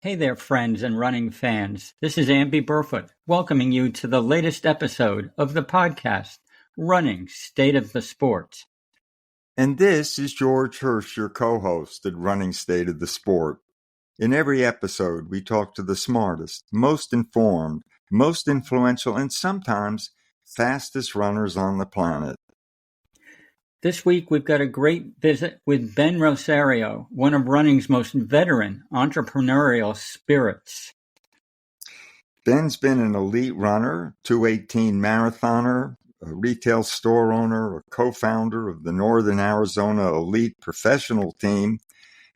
Hey there, friends and running fans. This is Amby Burfoot, welcoming you to the latest episode of the podcast, Running State of the Sport. And this is George Hirsch, your co-host at Running State of the Sport. In every episode, we talk to the smartest, most informed, most influential, and sometimes fastest runners on the planet. This week, we've got a great visit with Ben Rosario, one of running's most veteran entrepreneurial spirits. Ben's been an elite runner, 218 marathoner, a retail store owner, a co-founder of the Northern Arizona Elite professional team,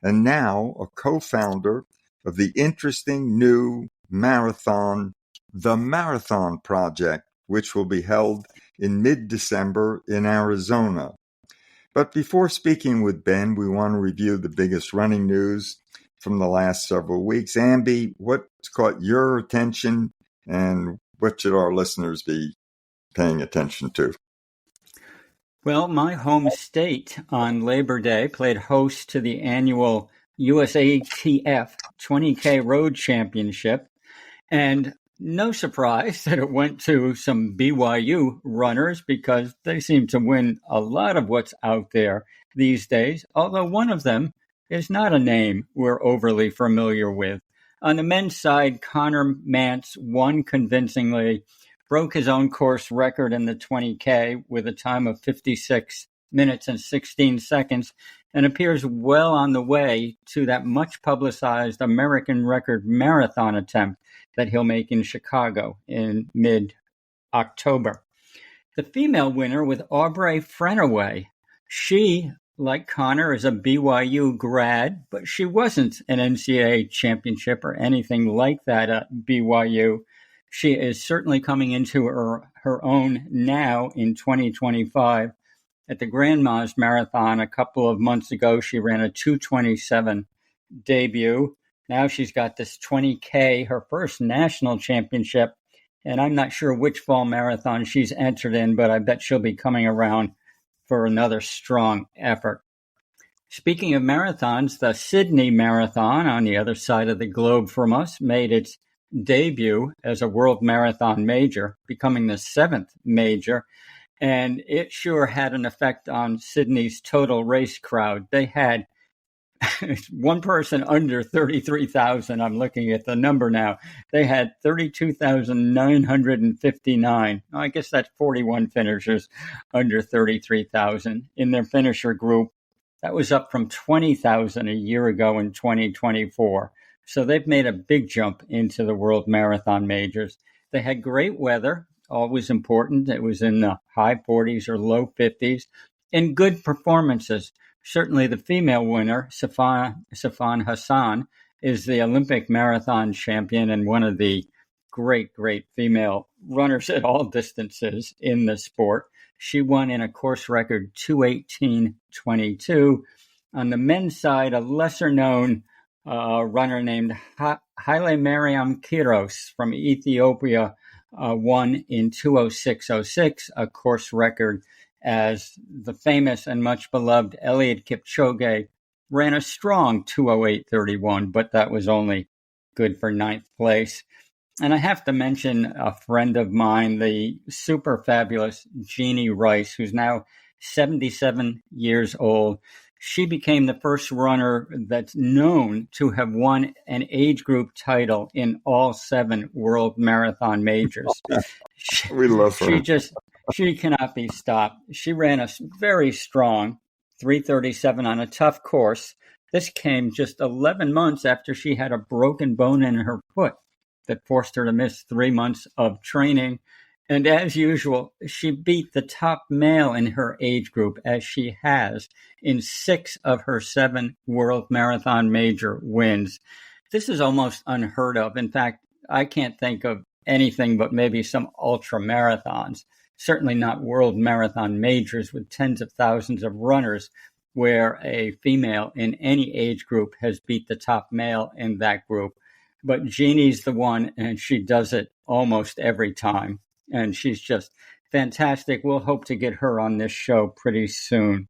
and now a co-founder of the interesting new marathon, the Marathon Project, which will be held in mid-December in Arizona. But before speaking with Ben, we want to review the biggest running news from the last several weeks. Amby, what's caught your attention and what should our listeners be paying attention to? Well, my home state on Labor Day played host to the annual USATF 20K Road Championship, and no surprise that it went to some BYU runners because they seem to win a lot of what's out there these days, although one of them is not a name we're overly familiar with. On the men's side, Connor Mance won convincingly, broke his own course record in the 20K with a time of 56 minutes and 16 seconds, and appears well on the way to that much-publicized American record marathon attempt that he'll make in Chicago in mid-October. The female winner with Aubrey Frenaway. She, like Connor, is a BYU grad, but she wasn't an NCAA championship or anything like that at BYU. She is certainly coming into her own now in 2025. At the Grandma's Marathon a couple of months ago, she ran a 2:27 debut. Now she's got this 20K, her first national championship, and I'm not sure which fall marathon she's entered in, but I bet she'll be coming around for another strong effort. Speaking of marathons, the Sydney Marathon on the other side of the globe from us made its debut as a world marathon major, becoming the 7th major. And it sure had an effect on Sydney's total race crowd. They had one person under 33,000. I'm looking at the number now. They had 32,959. I guess that's 41 finishers under 33,000 in their finisher group. That was up from 20,000 a year ago in 2024. So they've made a big jump into the World Marathon Majors. They had great weather, always important. It was in the high 40s or low 50s, and good performances. Certainly the female winner, Sifan Hassan, is the Olympic marathon champion and one of the great female runners at all distances in the sport. She won in a course record 2:18:22. On the men's side, a lesser-known runner named Haile Mariam Kiros from Ethiopia won in 2:06:06, a course record, as the famous and much beloved Eliud Kipchoge ran a strong 2:08:31, but that was only good for 9th place. And I have to mention a friend of mine, the super fabulous Jeannie Rice, who's now 77 years old. She became the first runner that's known to have won an age group title in all 7 world marathon majors. We love her. She cannot be stopped. She ran a very strong 3:37 on a tough course. This came just 11 months after she had a broken bone in her foot that forced her to miss 3 months of training. And as usual, she beat the top male in her age group, as she has in 6 of her 7 World Marathon Major wins. This is almost unheard of. In fact, I can't think of anything but maybe some ultra marathons, certainly not World Marathon Majors with tens of thousands of runners, where a female in any age group has beat the top male in that group. But Jeannie's the one, and she does it almost every time. And she's just fantastic. We'll hope to get her on this show pretty soon.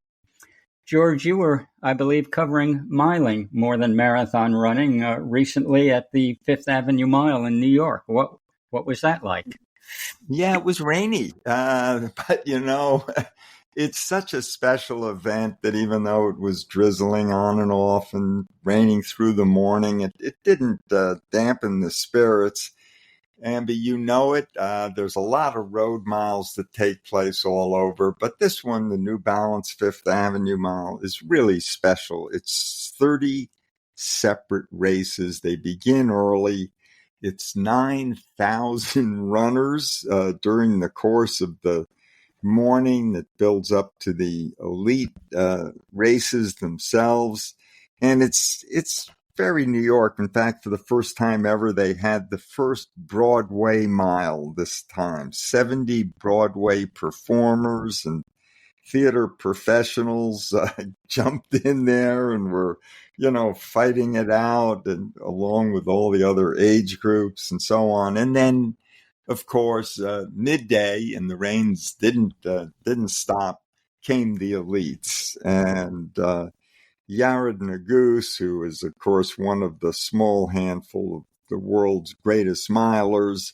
George, you were, I believe, covering miling more than marathon running recently at the Fifth Avenue Mile in New York. What was that like? Yeah, it was rainy, but it's such a special event that even though it was drizzling on and off and raining through the morning, it didn't dampen the spirits. Amby, there's a lot of road miles that take place all over, but this one, the New Balance Fifth Avenue Mile, is really special. It's 30 separate races. They begin early. It's 9,000 runners during the course of the morning that builds up to the elite races themselves. And it's very New York. In fact, for the first time ever, they had the first Broadway mile this time. 70 Broadway performers and theater professionals jumped in there and were, fighting it out, and along with all the other age groups and so on. And then, of course, midday, and the rains didn't stop, came the elites. And Yared Nuguse, who is, of course, one of the small handful of the world's greatest milers,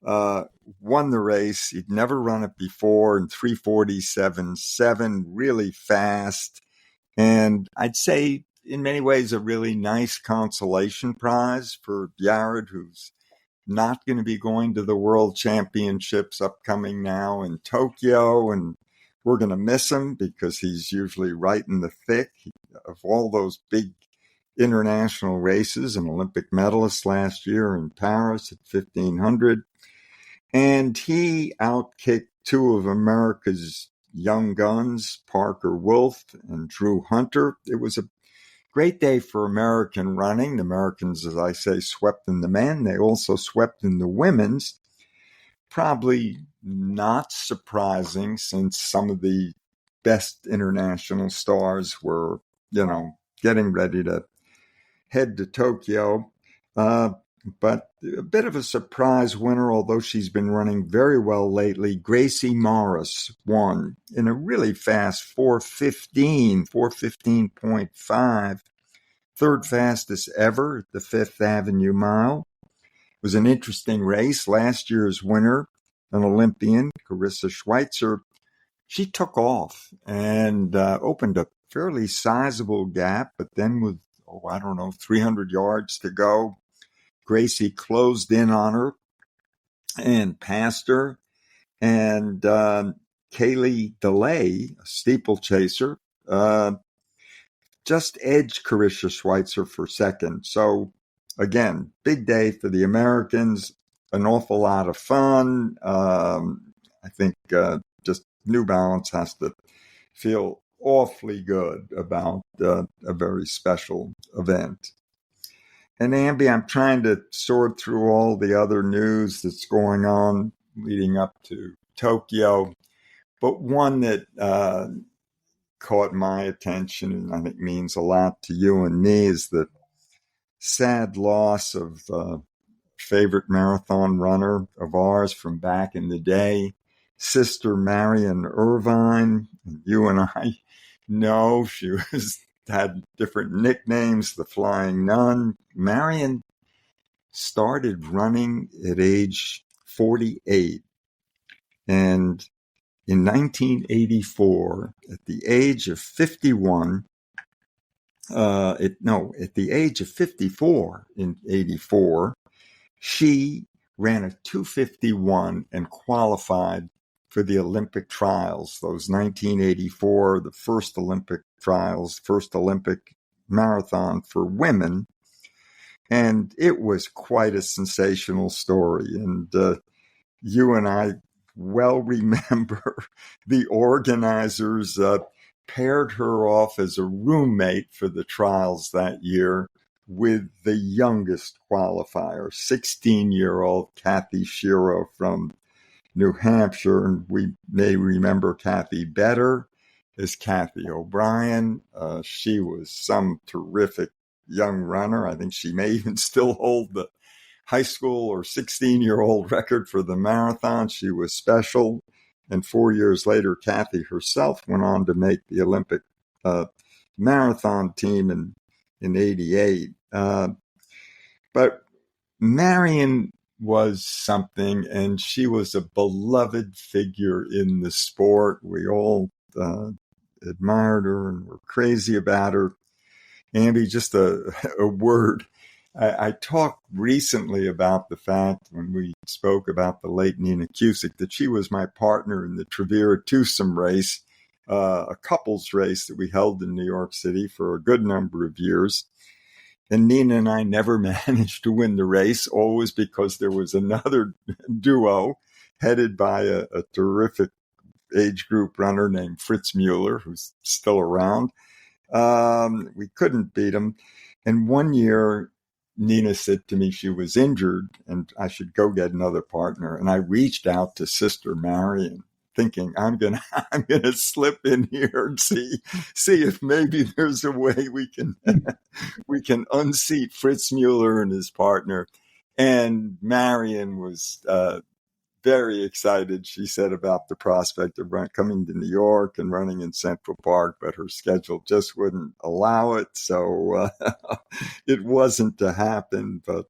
won the race. He'd never run it before in 3:47.7, really fast. And I'd say, in many ways, a really nice consolation prize for Yared, who's not going to be going to the World Championships upcoming now in Tokyo. And we're going to miss him because he's usually right in the thick of all those big international races, an Olympic medalist last year in Paris at 1,500. And he outkicked two of America's young guns, Parker Wolf and Drew Hunter. It was a great day for American running. The Americans, as I say, swept in the men. They also swept in the women's. Probably not surprising, since some of the best international stars were, getting ready to head to Tokyo. But a bit of a surprise winner, although she's been running very well lately. Gracie Morris won in a really fast 4:15.5, third fastest ever at the Fifth Avenue Mile. It was an interesting race. Last year's winner, an Olympian, Carissa Schweitzer, she took off and opened a fairly sizable gap, but then with, 300 yards to go, Gracie closed in on her and passed her. And Kaylee DeLay, a steeplechaser, just edged Carissa Schweitzer for second. So, again, big day for the Americans, an awful lot of fun. I think just New Balance has to feel awfully good about a very special event. And Amby, I'm trying to sort through all the other news that's going on leading up to Tokyo, but one that caught my attention, and I think means a lot to you and me, is the sad loss of favorite marathon runner of ours from back in the day, Sister Marion Irvine. You and I know she had different nicknames, the Flying Nun. Marion started running at age 48. And in 1984, at the age of 51, at the age of 54 in 84, she ran a 2:51 and qualified for the Olympic trials, those 1984, the first Olympic trials, first Olympic marathon for women. And it was quite a sensational story. And you and I well remember the organizers paired her off as a roommate for the trials that year with the youngest qualifier, 16-year-old Kathy Shiro from New Hampshire. And we may remember Kathy better as Kathy O'Brien. She was some terrific young runner. I think she may even still hold the high school or 16-year-old record for the marathon. She was special. And 4 years later, Kathy herself went on to make the Olympic marathon team in 88. But Marion was something, and she was a beloved figure in the sport. We all admired her and were crazy about her. Andy, just a word. I talked recently about the fact when we spoke about the late Nina Cusick that she was my partner in the Trevira Twosome race, a couples race that we held in New York City for a good number of years. And Nina and I never managed to win the race, always because there was another duo headed by a terrific age group runner named Fritz Mueller, who's still around. We couldn't beat him. And one year, Nina said to me she was injured and I should go get another partner. And I reached out to Sister Marion, thinking I'm gonna slip in here and see if maybe there's a way we can unseat Fritz Mueller and his partner. And Marion was very excited, she said, about the prospect of coming to New York and running in Central Park, but her schedule just wouldn't allow it. So it wasn't to happen, but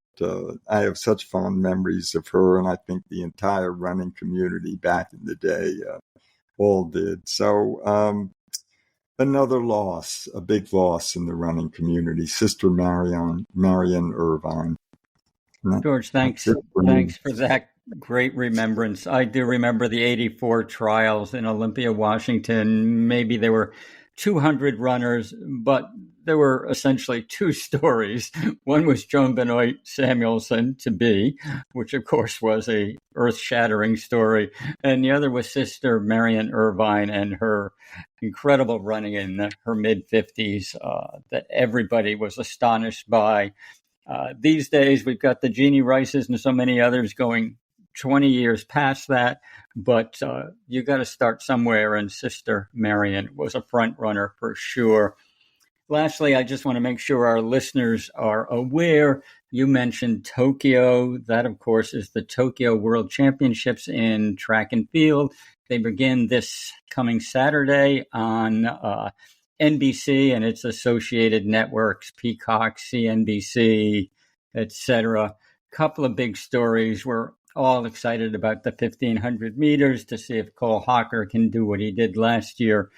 I have such fond memories of her, and I think the entire running community back in the day all did. So another loss, a big loss in the running community, Sister Marion Irvine. George, thanks for that great remembrance. I do remember the 84 trials in Olympia, Washington. Maybe there were 200 runners, but there were essentially two stories. One was Joan Benoit Samuelson to be, which of course was a earth-shattering story. And the other was Sister Marion Irvine and her incredible running in her mid-50s that everybody was astonished by. These days, we've got the Jeannie Rices and so many others going 20 years past that, but you got to start somewhere, and Sister Marion was a front runner for sure. Lastly, I just want to make sure our listeners are aware, you mentioned Tokyo. That, of course, is the Tokyo World Championships in track and field. They begin this coming Saturday on NBC and its associated networks, Peacock, CNBC, etc. Couple of big stories. We're all excited about the 1,500 meters to see if Cole Hocker can do what he did last year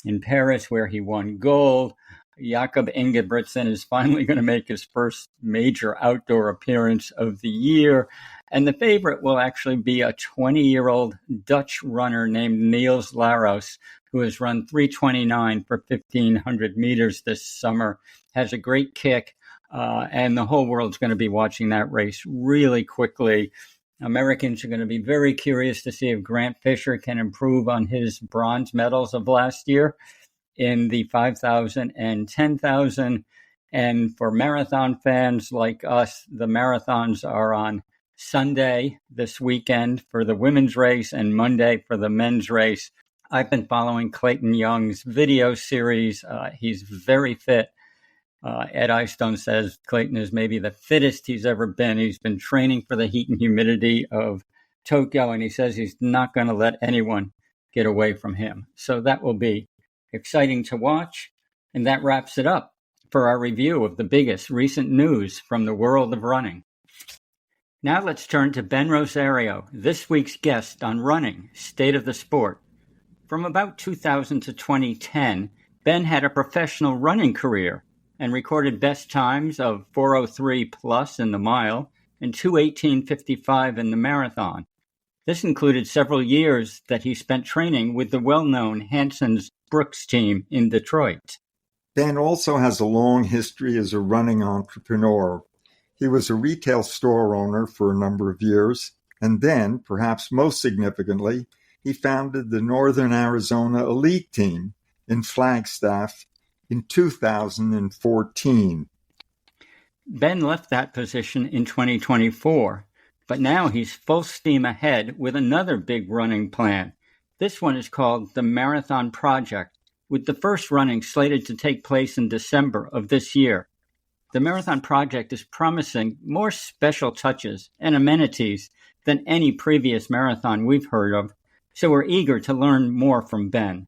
in Paris, where he won gold. Jakob Ingebrigtsen is finally going to make his first major outdoor appearance of the year. And the favorite will actually be a 20-year-old Dutch runner named Niels Laros, who has run 3:29 for 1,500 meters this summer, has a great kick, and the whole world's going to be watching that race really quickly. Americans are going to be very curious to see if Grant Fisher can improve on his bronze medals of last year in the 5,000 and 10,000. And for marathon fans like us, the marathons are on Sunday this weekend for the women's race and Monday for the men's race. I've been following Clayton Young's video series. He's very fit. Ed Eyestone says Clayton is maybe the fittest he's ever been. He's been training for the heat and humidity of Tokyo, and he says he's not going to let anyone get away from him. So that will be exciting to watch. And that wraps it up for our review of the biggest recent news from the world of running. Now let's turn to Ben Rosario, this week's guest on Running, State of the Sport. From about 2000 to 2010, Ben had a professional running career and recorded best times of 4:03 plus in the mile and 2:18:55 in the marathon. This included several years that he spent training with the well-known Hansons Brooks team in Detroit. Ben also has a long history as a running entrepreneur. He was a retail store owner for a number of years, and then, perhaps most significantly, he founded the Northern Arizona Elite team in Flagstaff in 2014. Ben left that position in 2024, but now he's full steam ahead with another big running plan. This one is called the Marathon Project, with the first running slated to take place in December of this year. The Marathon Project is promising more special touches and amenities than any previous marathon we've heard of, so we're eager to learn more from Ben.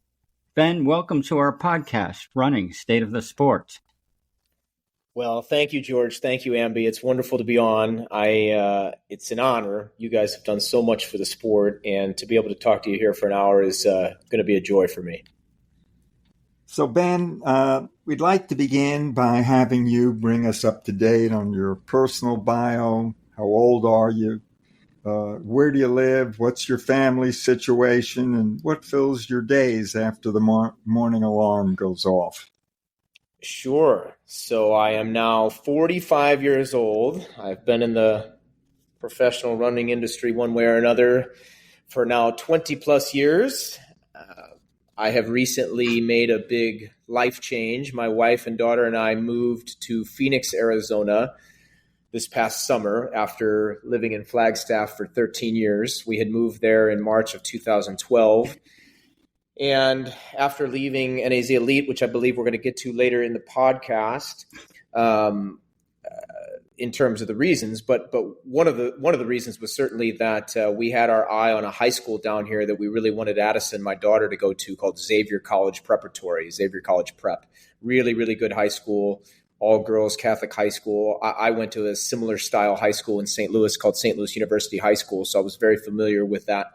Ben, welcome to our podcast, Running State of the Sport. Well, thank you, George. Thank you, Amby. It's wonderful to be on. It's an honor. You guys have done so much for the sport, and to be able to talk to you here for an hour is going to be a joy for me. So, Ben, we'd like to begin by having you bring us up to date on your personal bio. How old are you? Where do you live? What's your family situation? And what fills your days after the morning alarm goes off? Sure. So I am now 45 years old. I've been in the professional running industry one way or another for now 20 plus years. I have recently made a big life change. My wife and daughter and I moved to Phoenix, Arizona this past summer after living in Flagstaff for 13 years. We had moved there in March of 2012. And after leaving NAZ Elite, which I believe we're going to get to later in the podcast, in terms of the reasons, but one of the reasons was certainly that we had our eye on a high school down here that we really wanted Addison, my daughter, to go to, called Xavier College Preparatory, Xavier College Prep. Really, really good high school, all girls Catholic high school. I went to a similar style high school in St. Louis called St. Louis University High School, so I was very familiar with that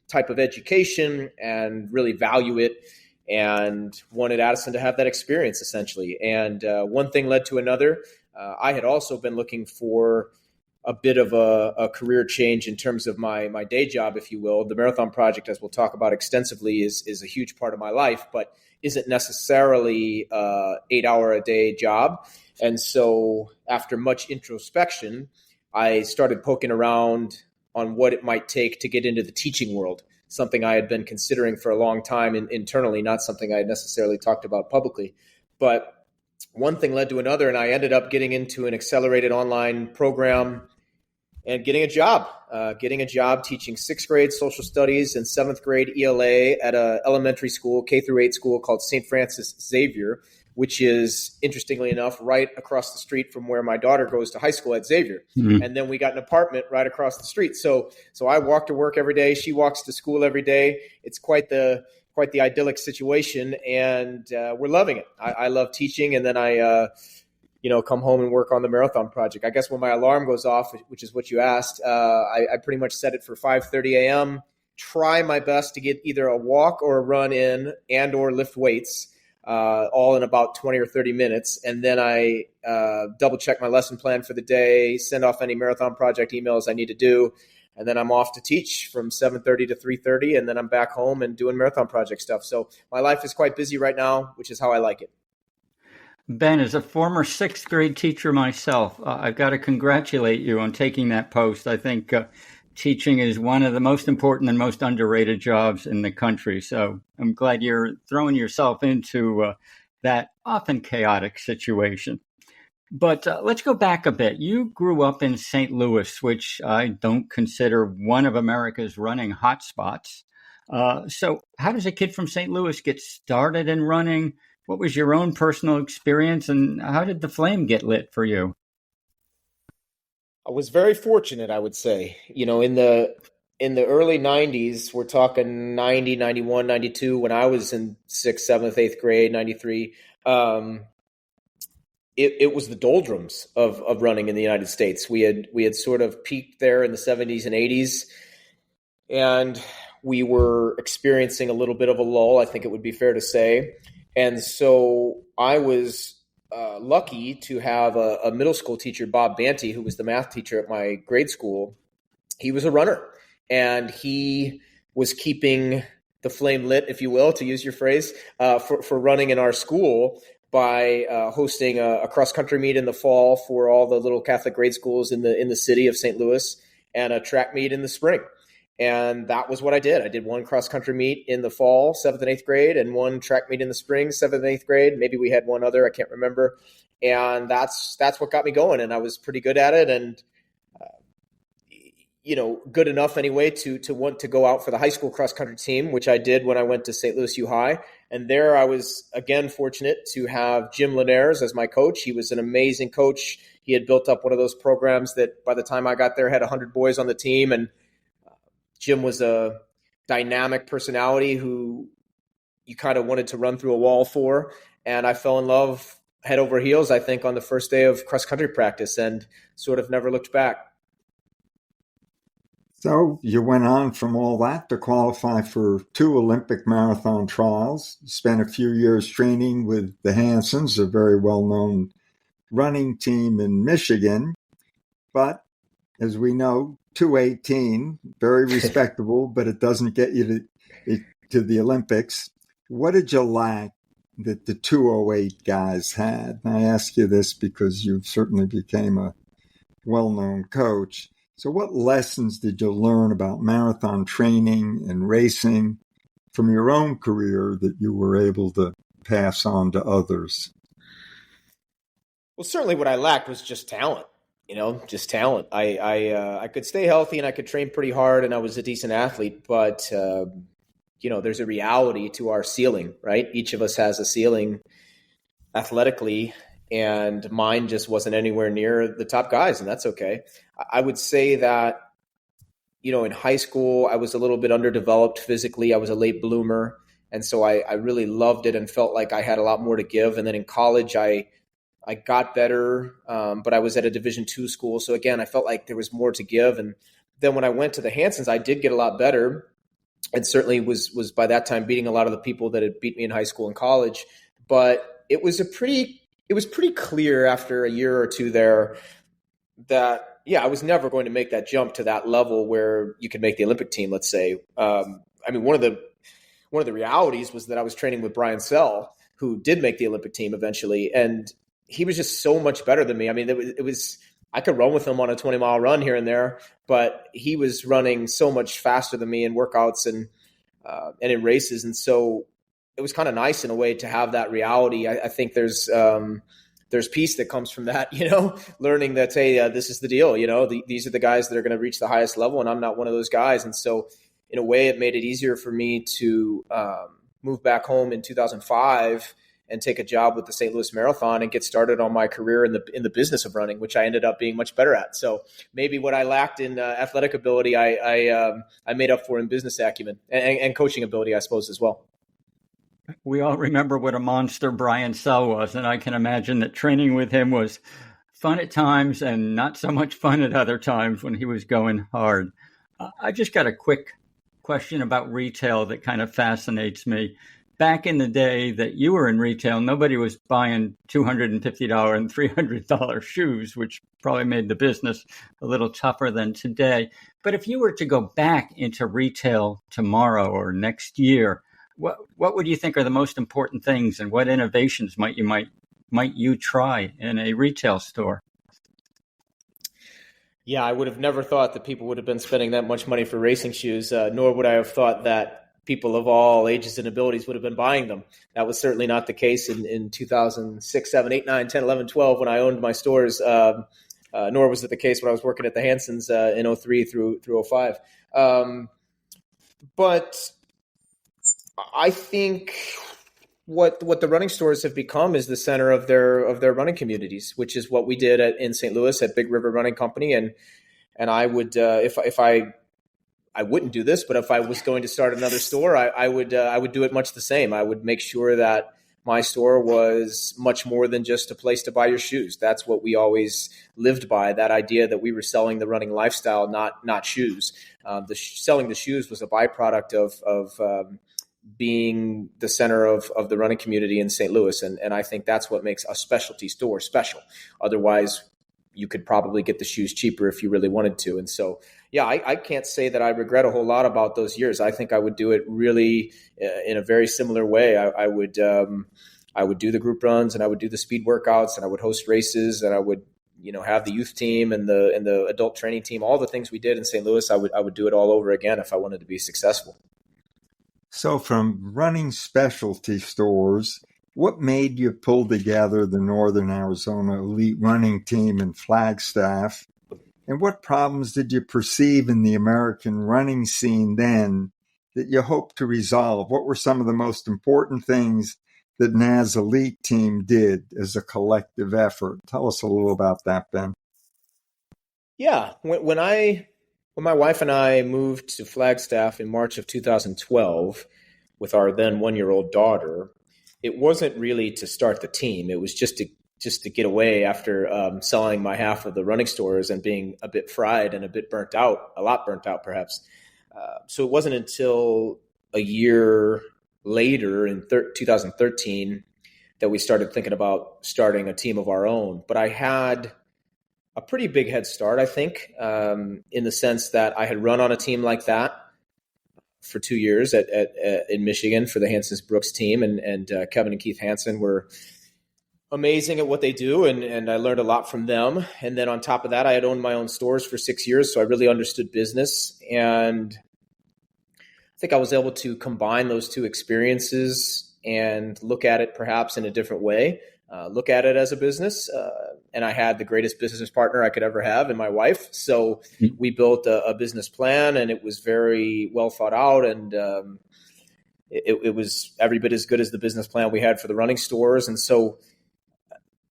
type of education and really value it, and wanted Addison to have that experience essentially. And one thing led to another. I had also been looking for a bit of a career change in terms of my day job, if you will. The Marathon Project, as we'll talk about extensively, is a huge part of my life, but isn't necessarily a 8-hour-a-day job. And so after much introspection, I started poking around on what it might take to get into the teaching world, something I had been considering for a long time internally, not something I had necessarily talked about publicly. But one thing led to another, and I ended up getting into an accelerated online program and getting a job teaching 6th grade social studies and 7th grade ELA at an elementary school, K through 8 school called St. Francis Xavier, which is, interestingly enough, right across the street from where my daughter goes to high school at Xavier. Mm-hmm. And then we got an apartment right across the street. So I walk to work every day. She walks to school every day. It's quite the idyllic situation, and we're loving it. I love teaching, and then I come home and work on the Marathon Project. I guess when my alarm goes off, which is what you asked, I pretty much set it for 5:30 a.m., try my best to get either a walk or a run in and or lift weights, all in about 20 or 30 minutes. And then I double check my lesson plan for the day, send off any Marathon Project emails I need to do. And then I'm off to teach from 7:30 to 3:30, and then I'm back home and doing Marathon Project stuff. So my life is quite busy right now, which is how I like it. Ben, as a former 6th grade teacher myself, I've got to congratulate you on taking that post. I think teaching is one of the most important and most underrated jobs in the country. So I'm glad you're throwing yourself into that often chaotic situation. But let's go back a bit. You grew up in St. Louis, which I don't consider one of America's running hotspots. So how does a kid from St. Louis get started in running? What was your own personal experience, and how did the flame get lit for you? I was very fortunate, I would say. In the early 90s, we're talking 90, 91, 92, when I was in 6th, 7th, 8th grade, 93, it was the doldrums of running in the United States. We had sort of peaked there in the 70s and 80s, and we were experiencing a little bit of a lull, I think it would be fair to say. And so I was lucky to have a middle school teacher, Bob Banty, who was the math teacher at my grade school. He was a runner, and he was keeping the flame lit, if you will, to use your phrase, for running in our school by hosting a cross-country meet in the fall for all the little Catholic grade schools in the city of St. Louis, and a track meet in the spring. And that was what I did. I did one cross-country meet in the fall, 7th and 8th grade, and one track meet in the spring, 7th and 8th grade. Maybe we had one other, I can't remember. And that's what got me going, and I was pretty good at it, and good enough anyway to want to go out for the high school cross-country team, which I did when I went to St. Louis U High. And there I was, again, fortunate to have Jim Linares as my coach. He was an amazing coach. He had built up one of those programs that by the time I got there had 100 boys on the team, and Jim was a dynamic personality who, you kind of wanted to run through a wall for. And I fell in love head over heels, I think, on the first day of cross country practice and sort of never looked back. So you went on from all that to qualify for 2 Olympic marathon trials. You spent a few years training with the Hansons, a very well-known running team in Michigan. But as we know, 2:18, very respectable, but it doesn't get you to the Olympics. What did you lack that the 2:08 guys had? And I ask you this because you certainly became a well-known coach. So what lessons did you learn about marathon training and racing from your own career that you were able to pass on to others? Well, certainly what I lacked was just talent, just talent. I could stay healthy and I could train pretty hard and I was a decent athlete, but, there's a reality to our ceiling, right? Each of us has a ceiling athletically, and mine just wasn't anywhere near the top guys, and that's okay. I would say that, in high school, I was a little bit underdeveloped physically. I was a late bloomer, and so I really loved it and felt like I had a lot more to give. And then in college, I got better, but I was at a Division II school. So again, I felt like there was more to give. And then when I went to the Hansons, I did get a lot better, and certainly was by that time beating a lot of the people that had beat me in high school and college. But it was pretty clear after a year or two there that, I was never going to make that jump to that level where you could make the Olympic team, let's say. One of the realities was that I was training with Brian Sell, who did make the Olympic team eventually, and he was just so much better than me. I mean, it was I could run with him on a 20-mile run here and there, but he was running so much faster than me in workouts and in races, and so it was kind of nice in a way to have that reality. I think there's peace that comes from that, learning that, hey, this is the deal, these are the guys that are going to reach the highest level, and I'm not one of those guys. And so in a way, it made it easier for me to move back home in 2005 and take a job with the St. Louis Marathon and get started on my career in the business of running, which I ended up being much better at. So maybe what I lacked in athletic ability, I made up for in business acumen and coaching ability, I suppose, as well. We all remember what a monster Brian Sell was, and I can imagine that training with him was fun at times and not so much fun at other times when he was going hard. I just got a quick question about retail that kind of fascinates me. Back in the day that you were in retail, nobody was buying $250 and $300 shoes, which probably made the business a little tougher than today. But if you were to go back into retail tomorrow or next year, what would you think are the most important things, and what innovations might you try in a retail store? Yeah, I would have never thought that people would have been spending that much money for racing shoes, nor would I have thought that people of all ages and abilities would have been buying them. That was certainly not the case in 2006, 7, 8, 9, 10, 11, 12 when I owned my stores, nor was it the case when I was working at the Hansons in 03 through 05. But I think what the running stores have become is the center of their running communities, which is what we did in St. Louis at Big River Running Company. And I would, if I wouldn't do this, but if I was going to start another store, I would do it much the same. I would make sure that my store was much more than just a place to buy your shoes. That's what we always lived by, that idea that we were selling the running lifestyle, not shoes. Selling the shoes was a byproduct of being the center of the running community in St. Louis. And I think that's what makes a specialty store special. Otherwise, you could probably get the shoes cheaper if you really wanted to. And so, yeah, I can't say that I regret a whole lot about those years. I think I would do it really in a very similar way. I would do the group runs, and I would do the speed workouts, and I would host races, and I would have the youth team and the adult training team. All the things we did in St. Louis, I would do it all over again if I wanted to be successful. So from running specialty stores, what made you pull together the Northern Arizona Elite running team in Flagstaff? And what problems did you perceive in the American running scene then that you hoped to resolve? What were some of the most important things that NAZ Elite team did as a collective effort? Tell us a little about that, Ben. Yeah, when my wife and I moved to Flagstaff in March of 2012, with our then 1-year-old daughter, it wasn't really to start the team. It was just to get away after selling my half of the running stores and being a bit fried and a bit burnt out, a lot burnt out perhaps. So it wasn't until a year later in 2013 that we started thinking about starting a team of our own. But I had a pretty big head start, I think, in the sense that I had run on a team like that for 2 years in Michigan for the Hansons Brooks team. And Kevin and Keith Hanson were amazing at what they do. And I learned a lot from them. And then on top of that, I had owned my own stores for 6 years. So I really understood business. And I think I was able to combine those two experiences and look at it perhaps in a different way, look at it as a business. And I had the greatest business partner I could ever have in my wife. So we built a business plan, and it was very well thought out. And it was every bit as good as the business plan we had for the running stores. And so,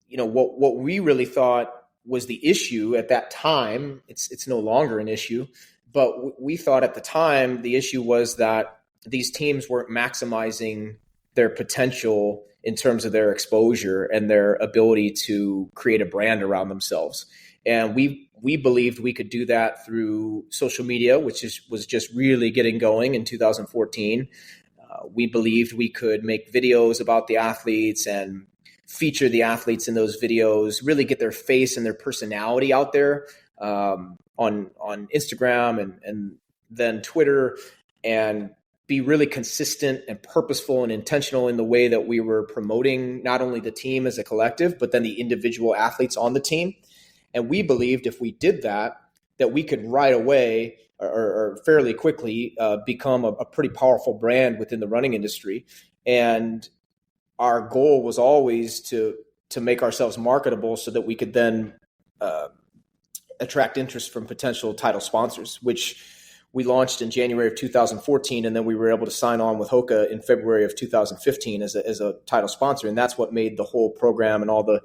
what we really thought was the issue at that time, it's no longer an issue, but we thought at the time the issue was that these teams weren't maximizing their potential in terms of their exposure and their ability to create a brand around themselves. And we believed we could do that through social media, which was just really getting going in 2014. We believed we could make videos about the athletes and feature the athletes in those videos, really get their face and their personality out there on Instagram and then Twitter, and be really consistent and purposeful and intentional in the way that we were promoting not only the team as a collective, but then the individual athletes on the team. And we believed if we did that we could right away or fairly quickly become a pretty powerful brand within the running industry. And our goal was always to make ourselves marketable so that we could then attract interest from potential title sponsors, which we launched in January of 2014, and then we were able to sign on with Hoka in February of 2015 as a title sponsor. And that's what made the whole program and all the,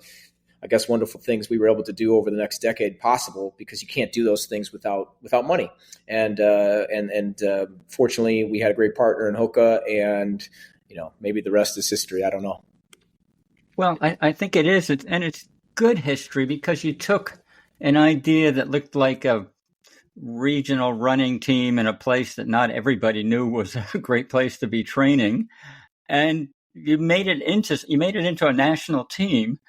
I guess, wonderful things we were able to do over the next decade possible, because you can't do those things without money. And fortunately, we had a great partner in Hoka, and maybe the rest is history. I don't know. Well, I think it is, and it's good history, because you took an idea that looked like a regional running team in a place that not everybody knew was a great place to be training, and you made it into a national team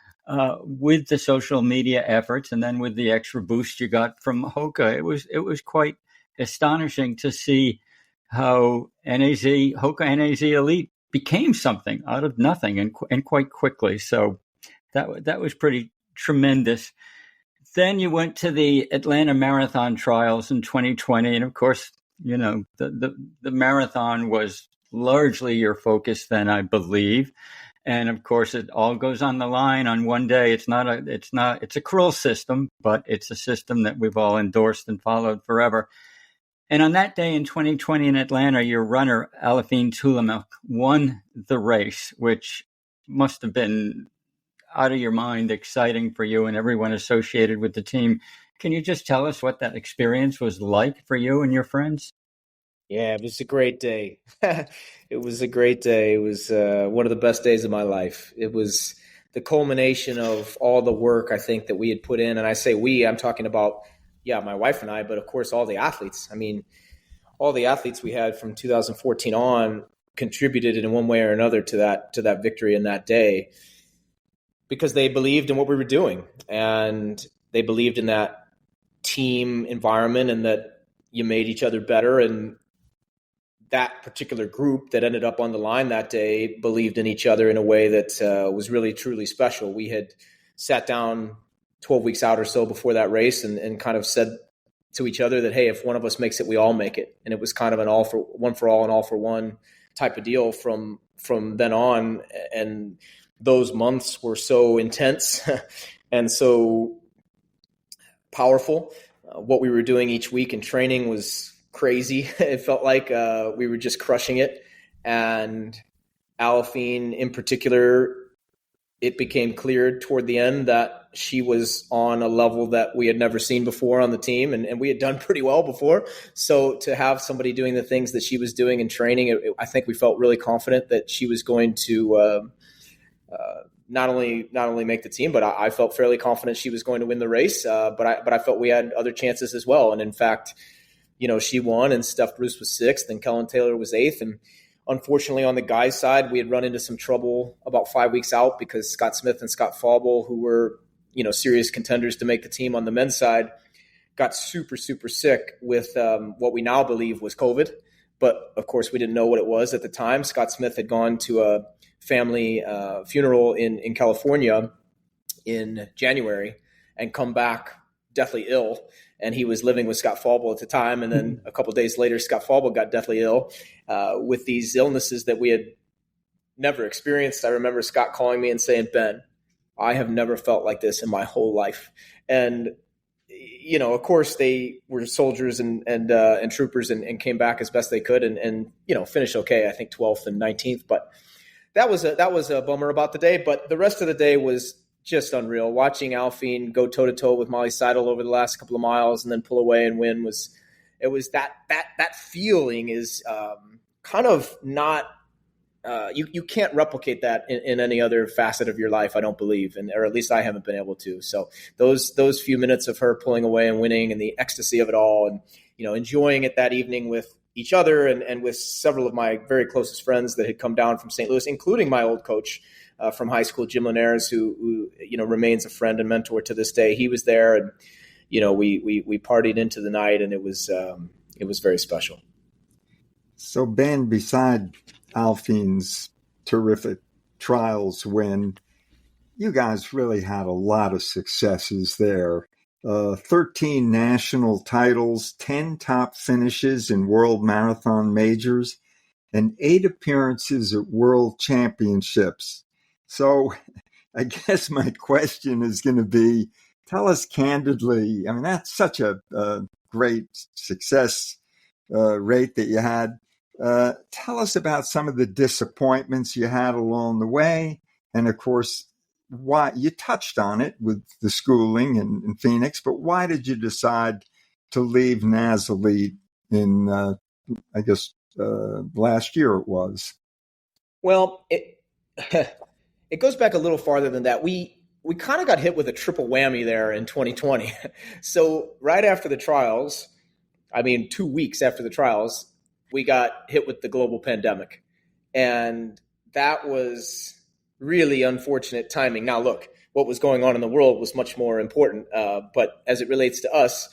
with the social media efforts, and then with the extra boost you got from Hoka. It was quite astonishing to see how Hoka NAZ Elite became something out of nothing and quite quickly. So that was pretty tremendous. Then you went to the Atlanta Marathon trials in 2020. And of course, the marathon was largely your focus then, I believe. And of course, it all goes on the line on one day. It's a cruel system, but it's a system that we've all endorsed and followed forever. And on that day in 2020 in Atlanta, your runner, Alafine Toulamuk, won the race, which must have been out of your mind exciting for you and everyone associated with the team. Can you just tell us what that experience was like for you and your friends? Yeah, it was a great day. It was a great day. It was one of the best days of my life. It was the culmination of all the work, I think, that we had put in. And I say we, I'm talking about, my wife and I, but of course, all the athletes. I mean, all the athletes we had from 2014 on contributed in one way or another to that victory in that day, because they believed in what we were doing, and they believed in that team environment, and that you made each other better. And that particular group that ended up on the line that day believed in each other in a way that was really, truly special. We had sat down 12 weeks out or so before that race and kind of said to each other that, hey, if one of us makes it, we all make it. And it was kind of an one for all and all for one type of deal from then on. And those months were so intense and so powerful. What we were doing each week in training was crazy. It felt like we were just crushing it. And Alafine in particular, it became clear toward the end that she was on a level that we had never seen before on the team, and we had done pretty well before. So to have somebody doing the things that she was doing in training, I think we felt really confident that she was going to not only make the team, but I felt fairly confident she was going to win the race. But I felt we had other chances as well. And in fact, she won, and Steph Bruce was 6th, and Kellen Taylor was 8th. And unfortunately, on the guys' side, we had run into some trouble about 5 weeks out because Scott Smith and Scott Fauble, who were serious contenders to make the team on the men's side, got super, super sick with what we now believe was COVID. But of course, we didn't know what it was at the time. Scott Smith had gone to a family funeral in California in January and come back deathly ill. And he was living with Scott Fauble at the time. And then a couple of days later, Scott Fauble got deathly ill with these illnesses that we had never experienced. I remember Scott calling me and saying, "Ben, I have never felt like this in my whole life." And, of course, they were soldiers and troopers and came back as best they could and finished okay, I think 12th and 19th. But that was a bummer about the day. But the rest of the day was just unreal. Watching Alphine go toe-to-toe with Molly Seidel over the last couple of miles and then pull away and win was that feeling is kind of not you can't replicate that in any other facet of your life, I don't believe, or at least I haven't been able to. So those few minutes of her pulling away and winning and the ecstasy of it all, and enjoying it that evening with each other and with several of my very closest friends that had come down from St. Louis, including my old coach from high school, Jim Linares, who remains a friend and mentor to this day. He was there, and we partied into the night, and it was very special. So Ben, beside Alphine's terrific trials win, you guys really had a lot of successes there. 13 national titles, 10 top finishes in world marathon majors, and 8 appearances at world championships. So I guess my question is going to be, tell us candidly, I mean, that's such a great success rate that you had. Tell us about some of the disappointments you had along the way. And of course, why you touched on it with the schooling in Phoenix, but why did you decide to leave NAZ Elite in, I guess, last year it was? Well, it goes back a little farther than that. We kind of got hit with a triple whammy there in 2020. So right after the trials, 2 weeks after the trials, we got hit with the global pandemic. And that was really unfortunate timing. Now, look, what was going on in the world was much more important. But as it relates to us,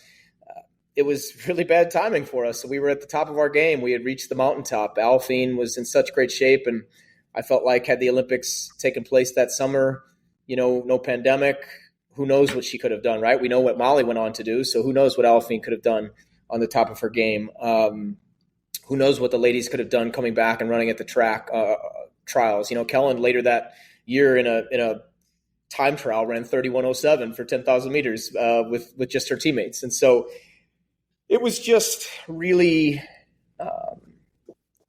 it was really bad timing for us. So we were at the top of our game. We had reached the mountaintop. Alphine was in such great shape. And I felt like had the Olympics taken place that summer, no pandemic, who knows what she could have done, right? We know what Molly went on to do. So who knows what Alphine could have done on the top of her game. Who knows what the ladies could have done coming back and running at the track trials. Kellen later that year in a time trial ran 31:07 for 10,000 meters with just her teammates. And so it was just really,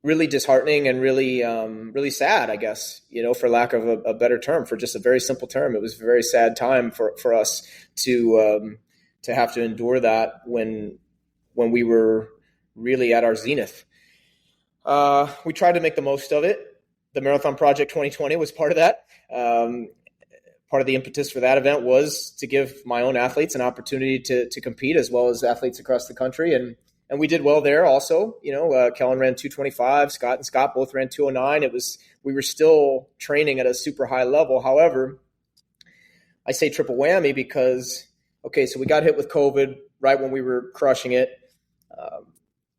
really disheartening and really sad, I guess, for lack of a better term, for just a very simple term. It was a very sad time for us to have to endure that when we were really at our zenith. We tried to make the most of it. The Marathon Project 2020 was part of that. Part of the impetus for that event was to give my own athletes an opportunity to compete as well as athletes across the country. And we did well there also. Kellen ran 2:25, Scott and Scott both ran 2:09. We were still training at a super high level. However, I say triple whammy because, so we got hit with COVID right when we were crushing it.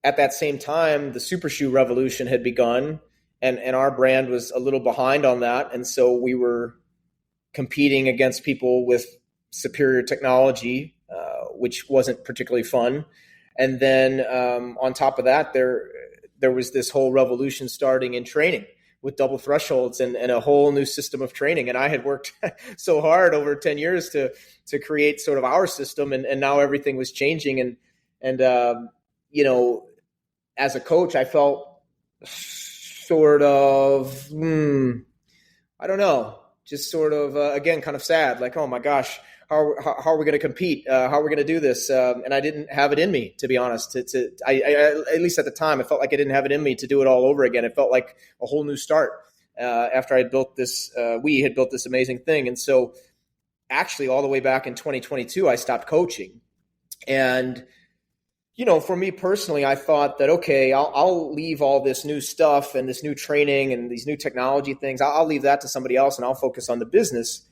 At that same time, the super shoe revolution had begun, and our brand was a little behind on that. And so we were competing against people with superior technology, which wasn't particularly fun. And then on top of that, there was this whole revolution starting in training with double thresholds and a whole new system of training. And I had worked so hard over 10 years to create sort of our system, and now everything was changing. And as a coach, I felt sort of, I don't know, just sort of, again, kind of sad, like, oh my gosh, how are we going to compete? How are we going to do this? And I didn't have it in me, to be honest. I at least at the time, I felt like I didn't have it in me to do it all over again. It felt like a whole new start after I had built this. We had built this amazing thing, and so actually, all the way back in 2022, I stopped coaching, and for me personally, I thought that, okay, I'll leave all this new stuff and this new training and these new technology things. I'll leave that to somebody else and I'll focus on the business.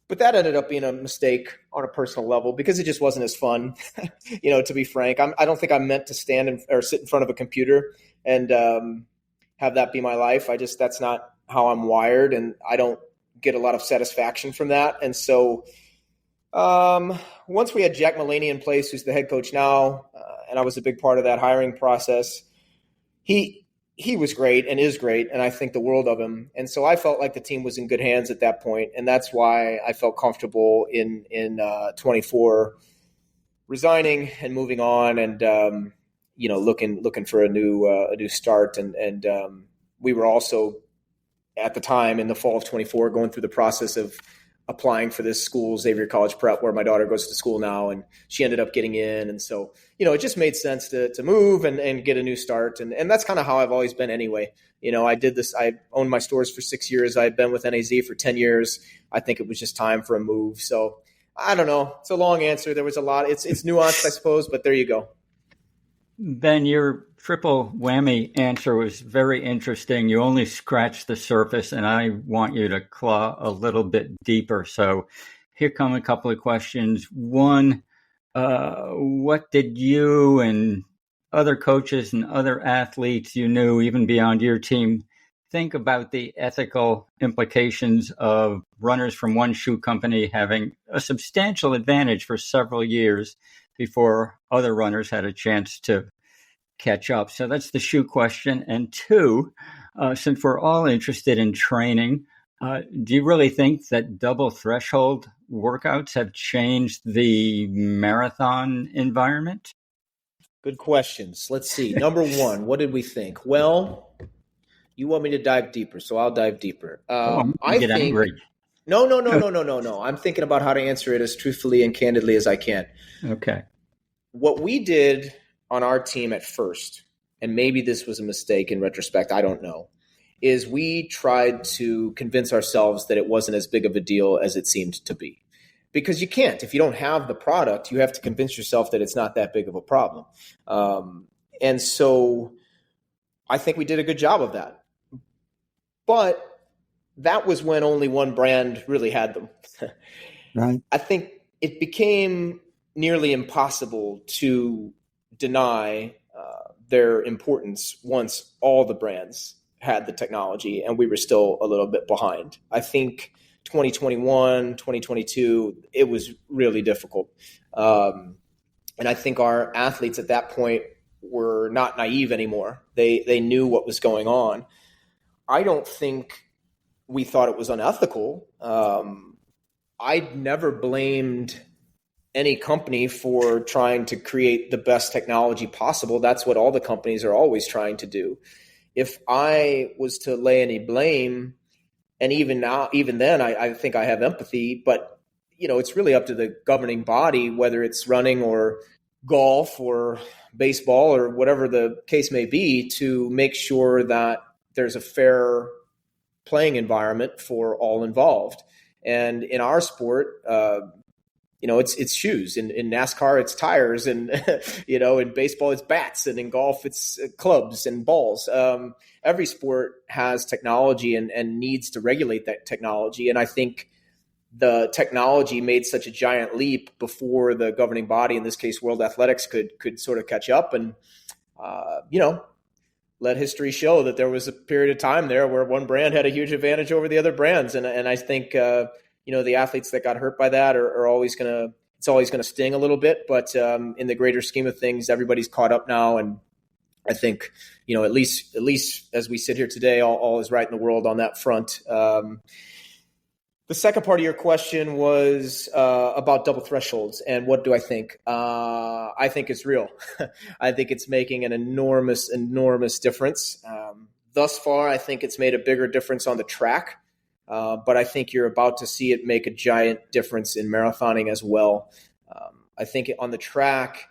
But that ended up being a mistake on a personal level because it just wasn't as fun, to be frank. I don't think I'm meant to stand or sit in front of a computer and have that be my life. That's not how I'm wired, and I don't get a lot of satisfaction from that. And so once we had Jack Mulaney in place, who's the head coach now, and I was a big part of that hiring process, he was great and is great, and I think the world of him. And so I felt like the team was in good hands at that point, and that's why I felt comfortable in 24 resigning and moving on, and looking for a new start. And we were also at the time in the fall of 24 going through the process of applying for this school, Xavier College Prep, where my daughter goes to school now, and she ended up getting in. And so, it just made sense to move and get a new start. And that's kind of how I've always been anyway. I did this, I owned my stores for 6 years. I'd been with NAZ for 10 years. I think it was just time for a move. So I don't know. It's a long answer. There was a lot. It's nuanced, I suppose, but there you go. Ben, your triple whammy answer was very interesting. You only scratched the surface, and I want you to claw a little bit deeper. So here come a couple of questions. One, what did you and other coaches and other athletes you knew, even beyond your team, think about the ethical implications of runners from one shoe company having a substantial advantage for several years before other runners had a chance to catch up? So that's the shoe question. And two, since we're all interested in training, do you really think that double threshold workouts have changed the marathon environment? Good questions. Let's see. Number one, what did we think? Well, you want me to dive deeper, so I'll dive deeper. I get angry. No. I'm thinking about how to answer it as truthfully and candidly as I can. Okay. What we did on our team at first, and maybe this was a mistake in retrospect, I don't know, is we tried to convince ourselves that it wasn't as big of a deal as it seemed to be. Because you can't. If you don't have the product, you have to convince yourself that it's not that big of a problem. And so I think we did a good job of that. But that was when only one brand really had them. Right. I think it became nearly impossible to deny their importance once all the brands had the technology and we were still a little bit behind. I think 2021, 2022, it was really difficult. And I think our athletes at that point were not naive anymore. They knew what was going on. I don't think we thought it was unethical. I'd never blamed any company for trying to create the best technology possible. That's what all the companies are always trying to do. If I was to lay any blame, and even then, I think I have empathy, but it's really up to the governing body, whether it's running or golf or baseball or whatever the case may be, to make sure that there's a fair playing environment for all involved. And in our sport, it's shoes. In NASCAR, it's tires, and in baseball, it's bats, and in golf, it's clubs and balls. Every sport has technology and needs to regulate that technology. And I think the technology made such a giant leap before the governing body, in this case, World Athletics, could sort of catch up and, let history show that there was a period of time there where one brand had a huge advantage over the other brands. And I think, the athletes that got hurt by that are always going to sting a little bit. But in the greater scheme of things, everybody's caught up now. And I think, at least as we sit here today, all is right in the world on that front. The second part of your question was about double thresholds. And what do I think? I think it's real. I think it's making an enormous difference. Thus far, I think it's made a bigger difference on the track but I think you're about to see it make a giant difference in marathoning as well. I think on the track,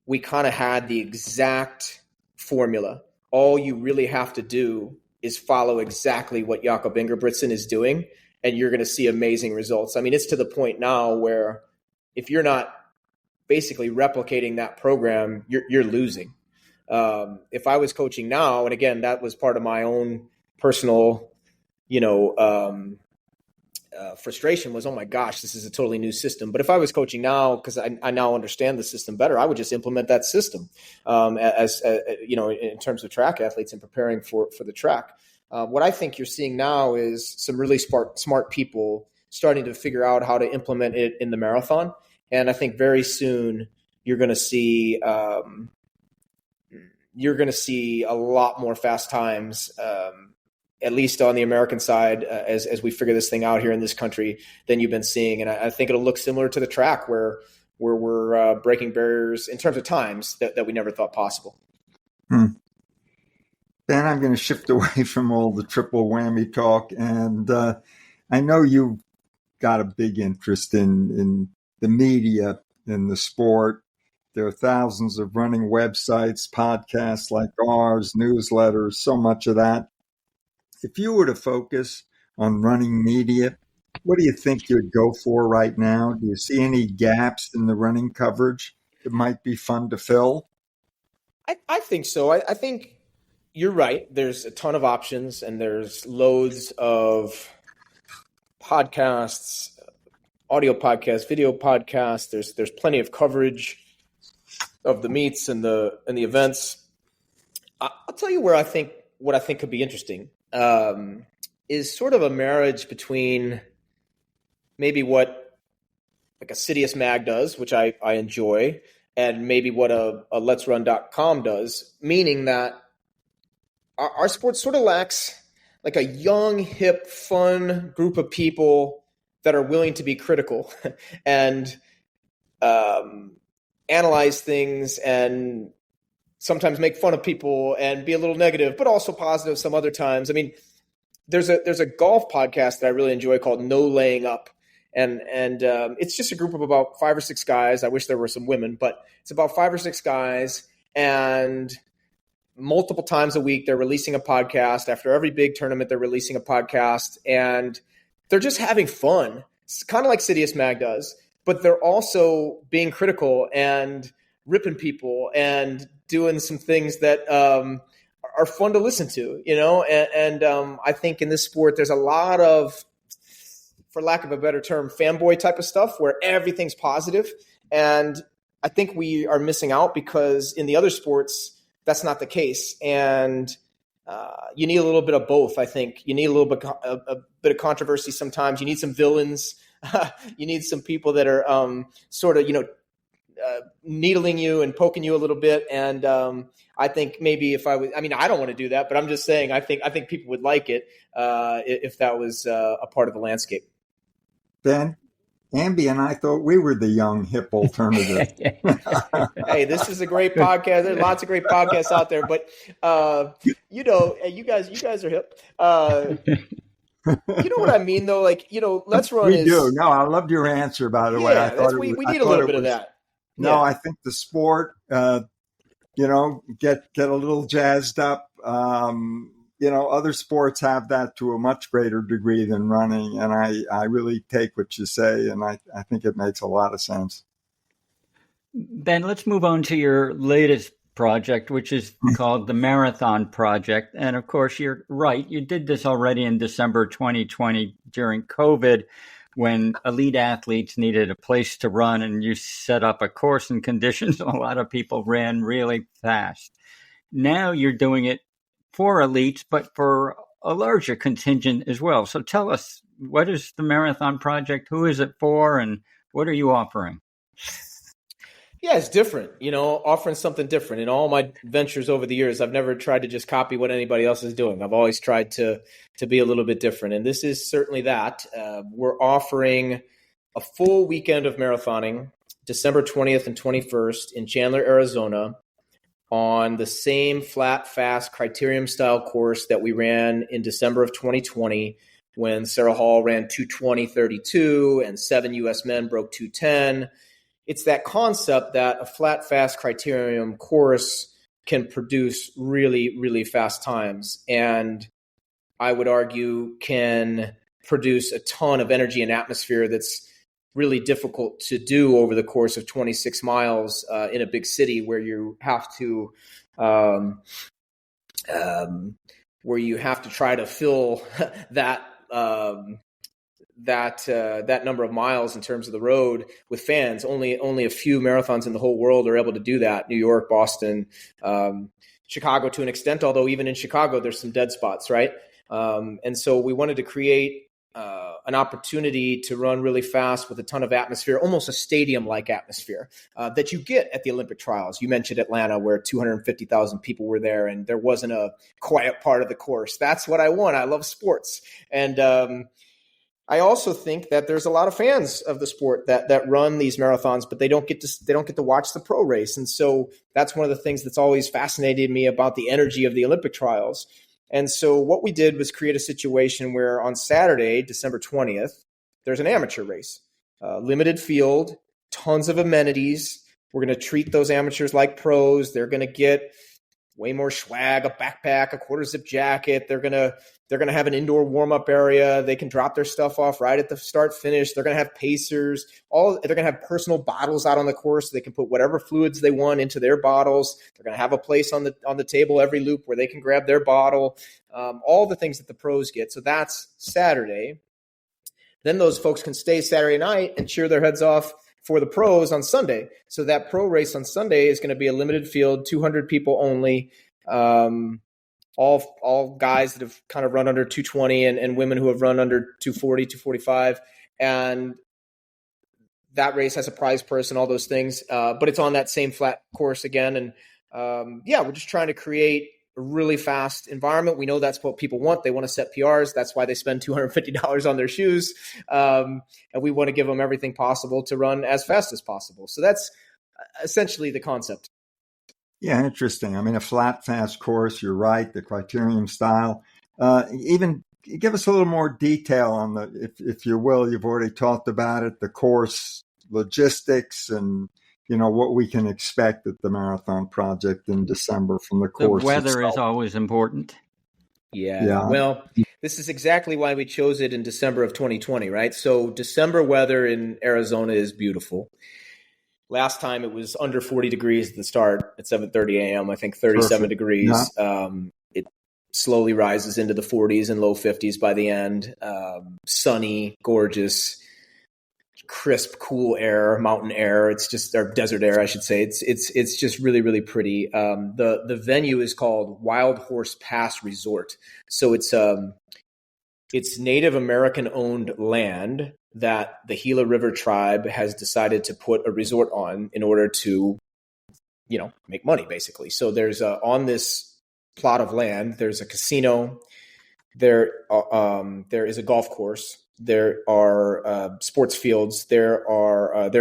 we kind of had the exact formula. All you really have to do is follow exactly what Jakob Ingebrigtsen is doing, and you're going to see amazing results. I mean, it's to the point now where if you're not basically replicating that program, you're losing. If I was coaching now, and again, that was part of my own personal, frustration was, oh my gosh, this is a totally new system. But if I was coaching now, because I now understand the system better, I would just implement that system as in terms of track athletes and preparing for the track. What I think you're seeing now is some really smart people starting to figure out how to implement it in the marathon. And I think very soon you're going to see a lot more fast times, at least on the American side, as we figure this thing out here in this country, than you've been seeing. And I think it'll look similar to the track where we're breaking barriers in terms of times that we never thought possible. Ben, I'm going to shift away from all the triple whammy talk. And I know you've got a big interest in the media, in the sport. There are thousands of running websites, podcasts like ours, newsletters, so much of that. If you were to focus on running media, what do you think you'd go for right now? Do you see any gaps in the running coverage that might be fun to fill? I think so. I think you're right. There's a ton of options, and there's loads of podcasts, audio podcasts, video podcasts. There's plenty of coverage of the meets and the events. I'll tell you what I think could be interesting. Is sort of a marriage between maybe what like a Citius Mag does, which I enjoy, and maybe what a Let'sRun.com does, meaning that our sport sort of lacks like a young, hip, fun group of people that are willing to be critical and analyze things and sometimes make fun of people and be a little negative, but also positive some other times. I mean, there's a golf podcast that I really enjoy called No Laying Up. And it's just a group of about 5 or 6 guys. I wish there were some women, but it's about 5 or 6 guys. And multiple times a week, they're releasing a podcast. After every big tournament, they're releasing a podcast. And they're just having fun. It's kind of like Citius Mag does, but they're also being critical and ripping people and doing some things that are fun to listen to, and I think in this sport, there's a lot of, for lack of a better term, fanboy type of stuff where everything's positive. And I think we are missing out because in the other sports, that's not the case. And you need a little bit of both. I think you need a bit of controversy sometimes. You need some villains. You need some people that are sort of, needling you and poking you a little bit. And I think maybe I don't want to do that, but I'm just saying, I think people would like it if that was a part of the landscape. Ben, Amby and I thought we were the young, hip alternative. Hey, this is a great podcast. There's lots of great podcasts out there, but you guys are hip. You know what I mean, though? Like, Let's Run we do. No, I loved your answer, by the way. I thought we need a little bit of that. No, yeah. I think the sport, get a little jazzed up. Other sports have that to a much greater degree than running. And I really take what you say, and I think it makes a lot of sense. Ben, let's move on to your latest project, which is called the Marathon Project. And of course, you're right. You did this already in December 2020 during COVID, when elite athletes needed a place to run, and you set up a course and conditions. A lot of people ran really fast. Now you're doing it for elites, but for a larger contingent as well. So tell us, what is the Marathon Project? Who is it for? And what are you offering? Yeah, it's different, offering something different. In all my ventures over the years, I've never tried to just copy what anybody else is doing. I've always tried to be a little bit different. And this is certainly that. We're offering a full weekend of marathoning, December 20th and 21st in Chandler, Arizona, on the same flat, fast criterium style course that we ran in December of 2020, when Sarah Hall ran 2:20.32 and 7 U.S. men broke 2:10. It's that concept that a flat, fast criterium course can produce really, really fast times. And I would argue can produce a ton of energy and atmosphere that's really difficult to do over the course of 26 miles in a big city where you have to try to fill that number of miles in terms of the road with fans. Only a few marathons in the whole world are able to do that. New York, Boston, Chicago to an extent, although even in Chicago, there's some dead spots, right? And so we wanted to create an opportunity to run really fast with a ton of atmosphere, almost a stadium-like atmosphere that you get at the Olympic trials. You mentioned Atlanta, where 250,000 people were there, and there wasn't a quiet part of the course. That's what I want. I love sports. And I also think that there's a lot of fans of the sport that run these marathons, but they don't get to watch the pro race. And so that's one of the things that's always fascinated me about the energy of the Olympic trials. And so what we did was create a situation where on Saturday, December 20th, there's an amateur race, limited field, tons of amenities. We're going to treat those amateurs like pros. They're going to get way more swag, a backpack, a quarter zip jacket. They're going to have an indoor warm-up area. They can drop their stuff off right at the start finish. They're going to have pacers. They're going to have personal bottles out on the course. So they can put whatever fluids they want into their bottles. They're going to have a place on the table every loop where they can grab their bottle. All the things that the pros get. So that's Saturday. Then those folks can stay Saturday night and cheer their heads off for the pros on Sunday. So that pro race on Sunday is going to be a limited field, 200 people only. All guys that have kind of run under 220 and women who have run under 240, 245. And that race has a prize purse and all those things. But it's on that same flat course again. And we're just trying to create a really fast environment. We know that's what people want. They want to set PRs. That's why they spend $250 on their shoes. And we want to give them everything possible to run as fast as possible. So that's essentially the concept. Yeah, interesting. I mean, a flat, fast course, you're right, the criterium style. Even give us a little more detail on if you will, you've already talked about it, the course logistics and, what we can expect at the Marathon Project in December from the course. The weather itself. is always important. Yeah. Well, this is exactly why we chose it in December of 2020, right? So December weather in Arizona is beautiful. Last time it was under 40 degrees at the start at 7:30 a.m. I think 37 Perfect. degrees. Yeah. It slowly rises into the 40s and low 50s by the end. Sunny, gorgeous, crisp, cool air, mountain air. It's just, or desert air, I should say. It's just really, really pretty. The venue is called Wild Horse Pass Resort. So it's Native American owned land that the Gila River tribe has decided to put a resort on in order to, make money basically. So there's on this plot of land, there's a casino, there is a golf course, there are sports fields, there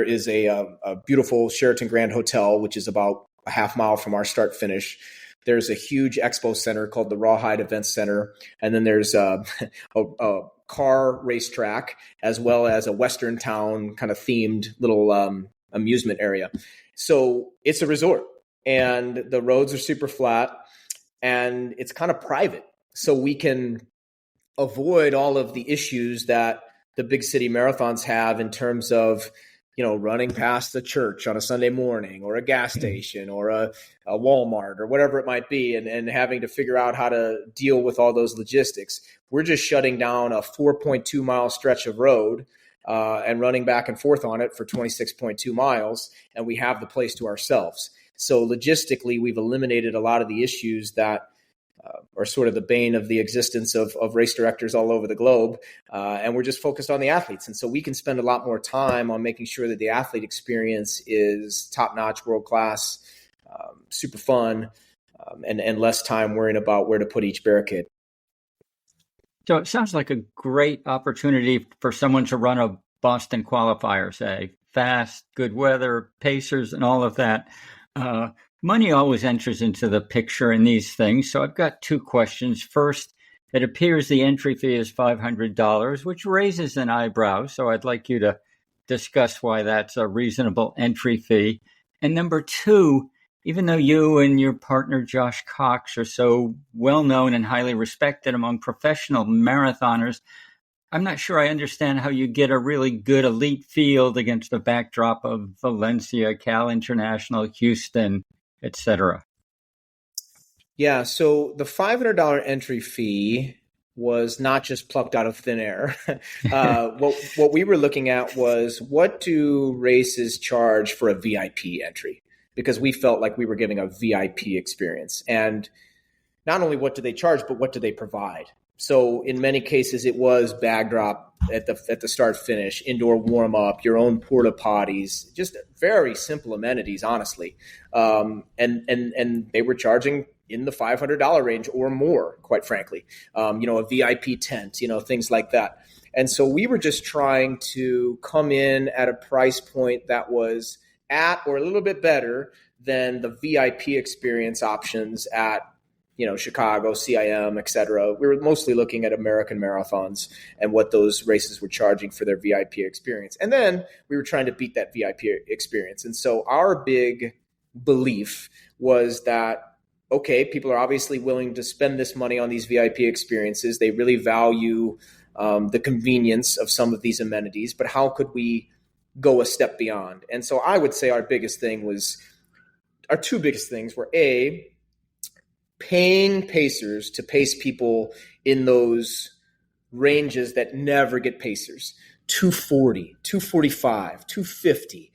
is a beautiful Sheraton Grand Hotel, which is about a half mile from our start finish. There's a huge expo center called the Rawhide Event Center. And then there's a car racetrack, as well as a Western town kind of themed little amusement area. So it's a resort, and the roads are super flat, and it's kind of private. So we can avoid all of the issues that the big city marathons have in terms of, running past a church on a Sunday morning, or a gas station, or a Walmart, or whatever it might be, and having to figure out how to deal with all those logistics. We're just shutting down a 4.2 mile stretch of road and running back and forth on it for 26.2 miles, and we have the place to ourselves. So logistically, we've eliminated a lot of the issues that are sort of the bane of the existence of race directors all over the globe. And we're just focused on the athletes. And so we can spend a lot more time on making sure that the athlete experience is top-notch, world-class, super fun, and less time worrying about where to put each barricade. So it sounds like a great opportunity for someone to run a Boston qualifier, say, fast, good weather, pacers, and all of that. Money always enters into the picture in these things. So I've got two questions. First, It appears the entry fee is $500, which raises an eyebrow. So I'd like you to discuss why that's a reasonable entry fee. And number two, even though you and your partner Josh Cox are so well known and highly respected among professional marathoners, I'm not sure I understand how you get a really good elite field against the backdrop of Valencia, Cal International, Houston, etc. Yeah, so the $500 entry fee was not just plucked out of thin air. What we were looking at was, what do races charge for a VIP entry? Because we felt like we were giving a VIP experience. And not only what do they charge, but what do they provide? So in many cases, it was bag drop at the start finish, indoor warm up, your own porta potties, just very simple amenities, honestly. And they were charging in the $500 range or more, quite frankly. A VIP tent, things like that. And so we were just trying to come in at a price point that was at or a little bit better than the VIP experience options at Chicago, CIM, et cetera. We were mostly looking at American marathons and what those races were charging for their VIP experience. And then we were trying to beat that VIP experience. And so our big belief was that, okay, people are obviously willing to spend this money on these VIP experiences. They really value the convenience of some of these amenities, but how could we go a step beyond? And so I would say our two biggest things were A, paying pacers to pace people in those ranges that never get pacers, 240, 245, 250.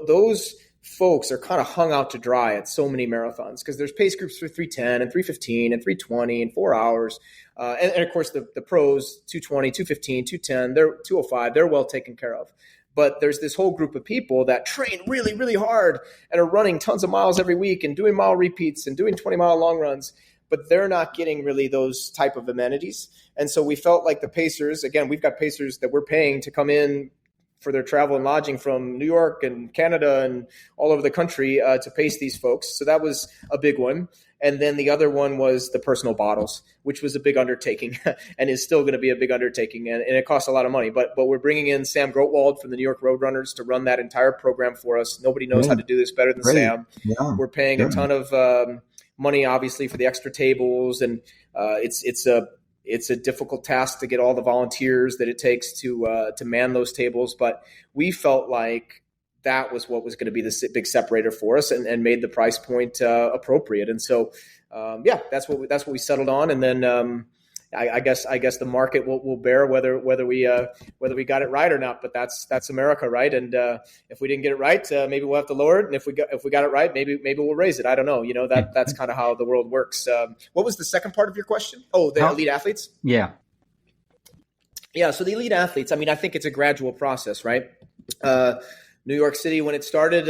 Those folks are kind of hung out to dry at so many marathons because there's pace groups for 310 and 315 and 320 and 4 hours. And of course, the pros, 220, 215, 210, they're 205, they're well taken care of. But there's this whole group of people that train really, really hard and are running tons of miles every week and doing mile repeats and doing 20-mile long runs, but they're not getting really those type of amenities. And so we felt like the pacers, again, we've got pacers that we're paying to come in for their travel and lodging from New York and Canada and all over the country to pace these folks. So that was a big one. And then the other one was the personal bottles, which was a big undertaking and is still going to be a big undertaking. And it costs a lot of money. But we're bringing in Sam Grotwald from the New York Roadrunners to run that entire program for us. Nobody knows how to do this better than Sam. Yeah. We're paying a ton of money, obviously, for the extra tables. And it's a difficult task to get all the volunteers that it takes to man those tables. But we felt like that was what was going to be the big separator for us and made the price point appropriate. And so, that's what we settled on. And then I guess the market will bear whether we got it right or not. But that's America, right? And if we didn't get it right, maybe we'll have to lower it. And if we got it right, maybe we'll raise it. I don't know. That's kind of how the world works. What was the second part of your question? Oh, the elite athletes. Yeah. Yeah. So the elite athletes. I mean, I think it's a gradual process, right? New York City, when it started,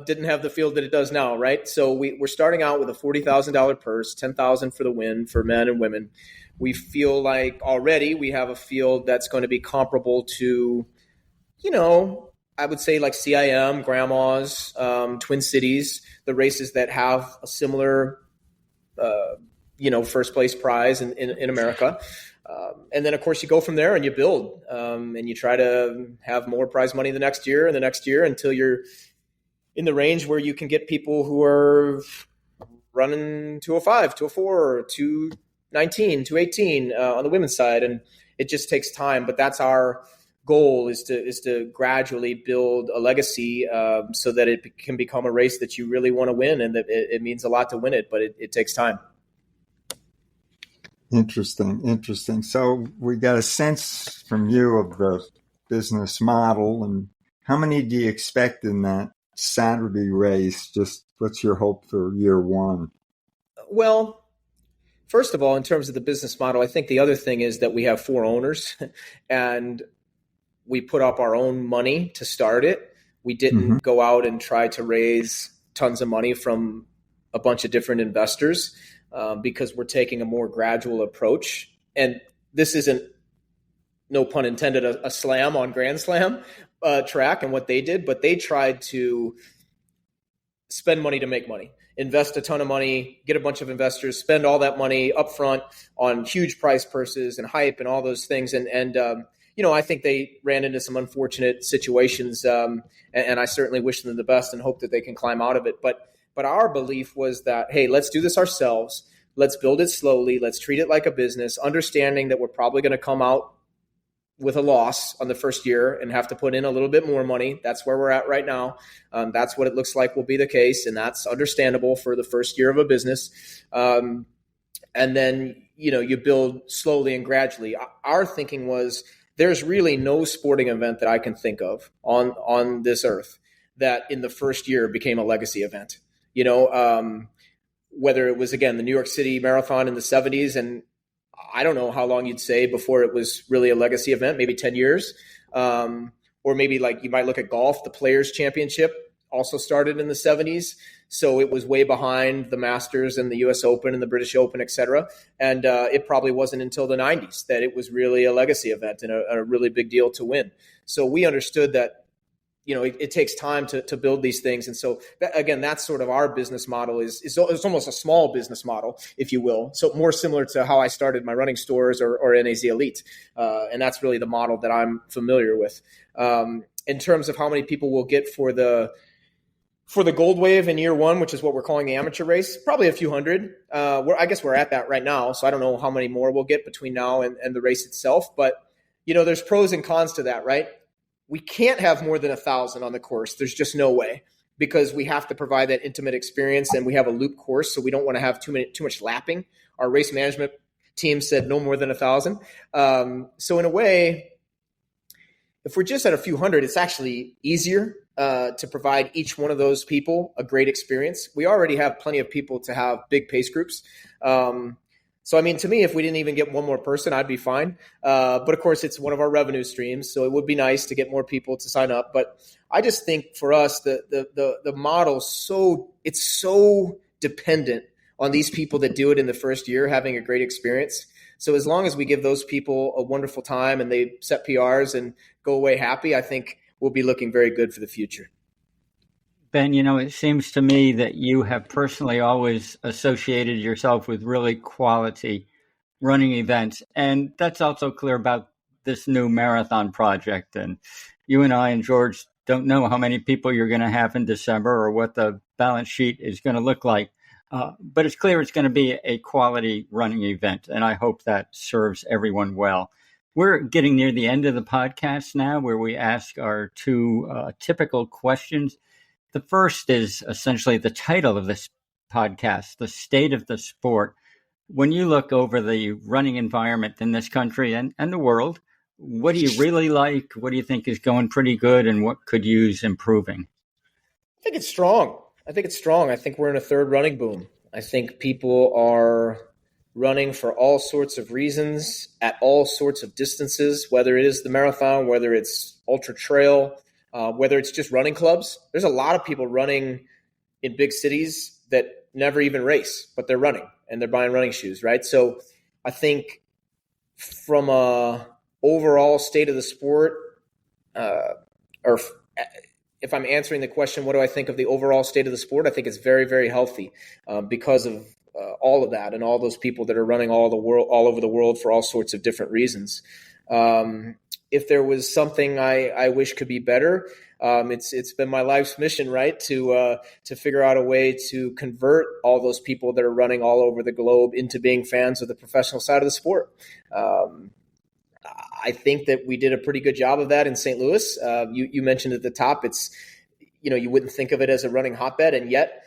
didn't have the field that it does now, right? So we're starting out with a $40,000 purse, $10,000 for the win for men and women. We feel like already we have a field that's going to be comparable to, I would say like CIM, Grandma's, Twin Cities, the races that have a similar, first place prize in America. And then, of course, you go from there and you build and you try to have more prize money the next year and the next year until you're in the range where you can get people who are running 205, 204, 219, 218 on the women's side. And it just takes time. But that's our goal is to gradually build a legacy so that it can become a race that you really want to win and that it means a lot to win it. But it takes time. Interesting. So we got a sense from you of the business model, and how many do you expect in that Saturday race? Just what's your hope for year one? Well, first of all, in terms of the business model, I think the other thing is that we have 4 owners and we put up our own money to start it. We didn't go out and try to raise tons of money from a bunch of different investors. Because we're taking a more gradual approach. And this isn't, no pun intended, a slam on Grand Slam track and what they did, but they tried to spend money to make money. invest a ton of money, get a bunch of investors, spend all that money up front on huge prize purses and hype and all those things. And I think they ran into some unfortunate situations, and I certainly wish them the best and hope that they can climb out of it. But our belief was that, hey, let's do this ourselves. Let's build it slowly. Let's treat it like a business, understanding that we're probably going to come out with a loss on the first year and have to put in a little bit more money. That's where we're at right now. That's what it looks like will be the case, and that's understandable for the first year of a business. And then, you build slowly and gradually. Our thinking was there's really no sporting event that I can think of on this earth that in the first year became a legacy event. Whether it was, again, the New York City Marathon in the 70s, and I don't know how long you'd say before it was really a legacy event, maybe 10 years. Or maybe like you might look at golf, the Players Championship also started in the 70s. So it was way behind the Masters and the US Open and the British Open, et cetera. And it probably wasn't until the 90s that it was really a legacy event and a really big deal to win. So we understood that it takes time to build these things. And so, again, that's sort of our business model is almost a small business model, if you will. So more similar to how I started my running stores or NAZ Elite. And that's really the model that I'm familiar with. In terms of how many people we'll get for the Gold Wave in year one, which is what we're calling the amateur race, probably a few hundred. I guess we're at that right now. So I don't know how many more we'll get between now and the race itself. But, there's pros and cons to that, right? We can't have more than 1,000 on the course. There's just no way, because we have to provide that intimate experience, and we have a loop course, so we don't want to have too much lapping. Our race management team said no more than 1,000. So in a way, if we're just at a few hundred, it's actually easier to provide each one of those people a great experience. We already have plenty of people to have big pace groups. So, I mean, to me, if we didn't even get one more person, I'd be fine. But of course, it's one of our revenue streams, so it would be nice to get more people to sign up. But I just think for us, the model it's so dependent on these people that do it in the first year having a great experience. So as long as we give those people a wonderful time and they set PRs and go away happy, I think we'll be looking very good for the future. Ben, it seems to me that you have personally always associated yourself with really quality running events. And that's also clear about this new marathon project. And you and I and George don't know how many people you're going to have in December or what the balance sheet is going to look like. But it's clear it's going to be a quality running event. And I hope that serves everyone well. We're getting near the end of the podcast now, where we ask our two typical questions. The first is essentially the title of this podcast, The State of the Sport. When you look over the running environment in this country and the world, what do you really like? What do you think is going pretty good, and what could use improving? I think it's strong. I think we're in a third running boom. I think people are running for all sorts of reasons at all sorts of distances, whether it is the marathon, whether it's ultra trail, whether it's just running clubs. There's a lot of people running in big cities that never even race, but they're running and they're buying running shoes, right? So I think from a overall state of the sport, or if I'm answering the question, what do I think of the overall state of the sport? I think it's very, very healthy because of all of that and all those people that are running all over the world for all sorts of different reasons. If there was something I wish could be better, it's been my life's mission, right, to figure out a way to convert all those people that are running all over the globe into being fans of the professional side of the sport. I think that we did a pretty good job of that in St. Louis. You mentioned at the top, it's you wouldn't think of it as a running hotbed, and yet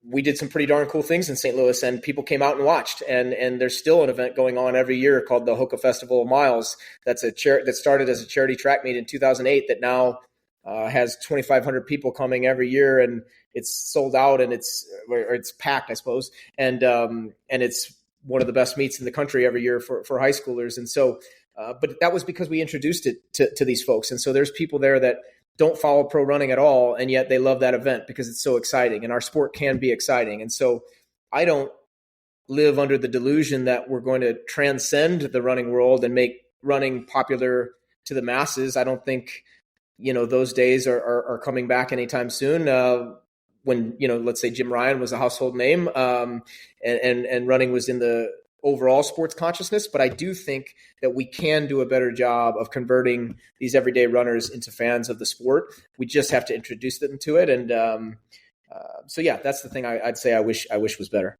we did some pretty darn cool things in St. Louis, and people came out and watched. And there's still an event going on every year called the Hoka Festival of Miles. That started as a charity track meet in 2008 that now has 2,500 people coming every year, and it's sold out and it's packed, I suppose. And it's one of the best meets in the country every year for high schoolers. And so, but that was because we introduced it to these folks. And so there's people there that don't follow pro running at all, and yet they love that event because it's so exciting, and our sport can be exciting. And so I don't live under the delusion that we're going to transcend the running world and make running popular to the masses. I don't think, those days are coming back anytime soon. when, let's say Jim Ryan was a household name, and running was in the overall sports consciousness. But I do think that we can do a better job of converting these everyday runners into fans of the sport. We just have to introduce them to it. And so, yeah, that's the thing I'd say I wish was better.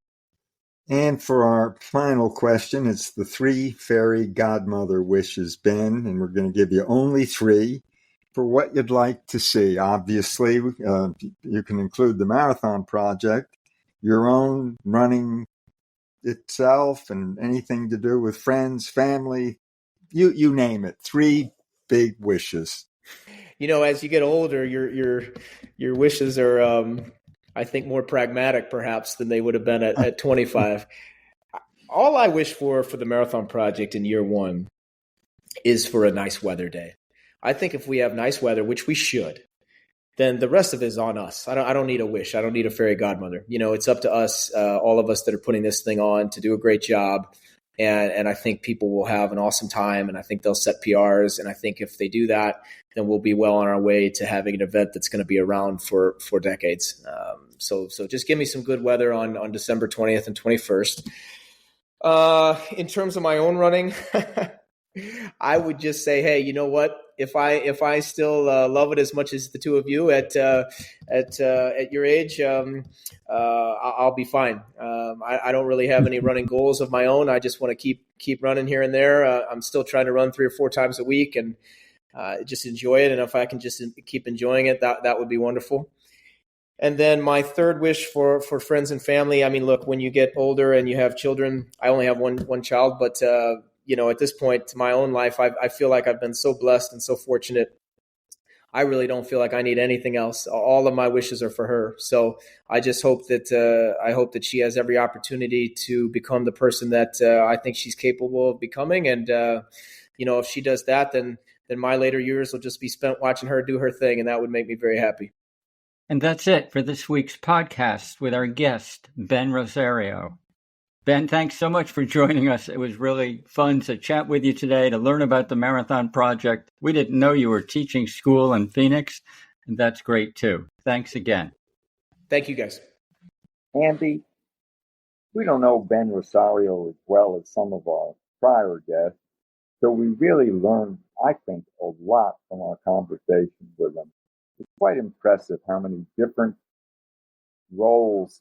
And for our final question, it's the 3 fairy godmother wishes, Ben, and we're going to give you only 3 for what you'd like to see. Obviously, you can include the marathon project, your own running itself, and anything to do with friends, family, you name it. 3 big wishes. As you get older, your wishes are, I think, more pragmatic perhaps than they would have been at 25. All I wish for the marathon project in year 1 is for a nice weather day. I think if we have nice weather, which we should, then the rest of it is on us. I don't need a wish. I don't need a fairy godmother. It's up to us, all of us that are putting this thing on, to do a great job. And I think people will have an awesome time, and I think they'll set PRs. And I think if they do that, then we'll be well on our way to having an event that's going to be around for decades. So just give me some good weather on December 20th and 21st. In terms of my own running, I would just say, hey, you know what? If I still love it as much as the two of you at your age, I'll be fine. I don't really have any running goals of my own. I just want to keep running here and there. I'm still trying to run 3 or 4 times a week and just enjoy it. And if I can just keep enjoying it, that would be wonderful. And then my third wish for friends and family. I mean, look, when you get older and you have children, I only have one child, but at this point to my own life, I feel like I've been so blessed and so fortunate. I really don't feel like I need anything else. All of my wishes are for her. So I just hope that she has every opportunity to become the person that I think she's capable of becoming. And if she does that, then my later years will just be spent watching her do her thing, and that would make me very happy. And that's it for this week's podcast with our guest, Ben Rosario. Ben, thanks so much for joining us. It was really fun to chat with you today, to learn about the Marathon Project. We didn't know you were teaching school in Phoenix, and that's great too. Thanks again. Thank you, guys. Andy, we don't know Ben Rosario as well as some of our prior guests, so we really learned, I think, a lot from our conversation with him. It's quite impressive how many different roles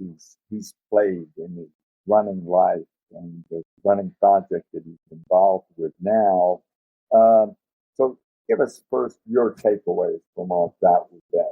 he's played in his running life and the running project that he's involved with now. So give us first your takeaways from all that with Ben.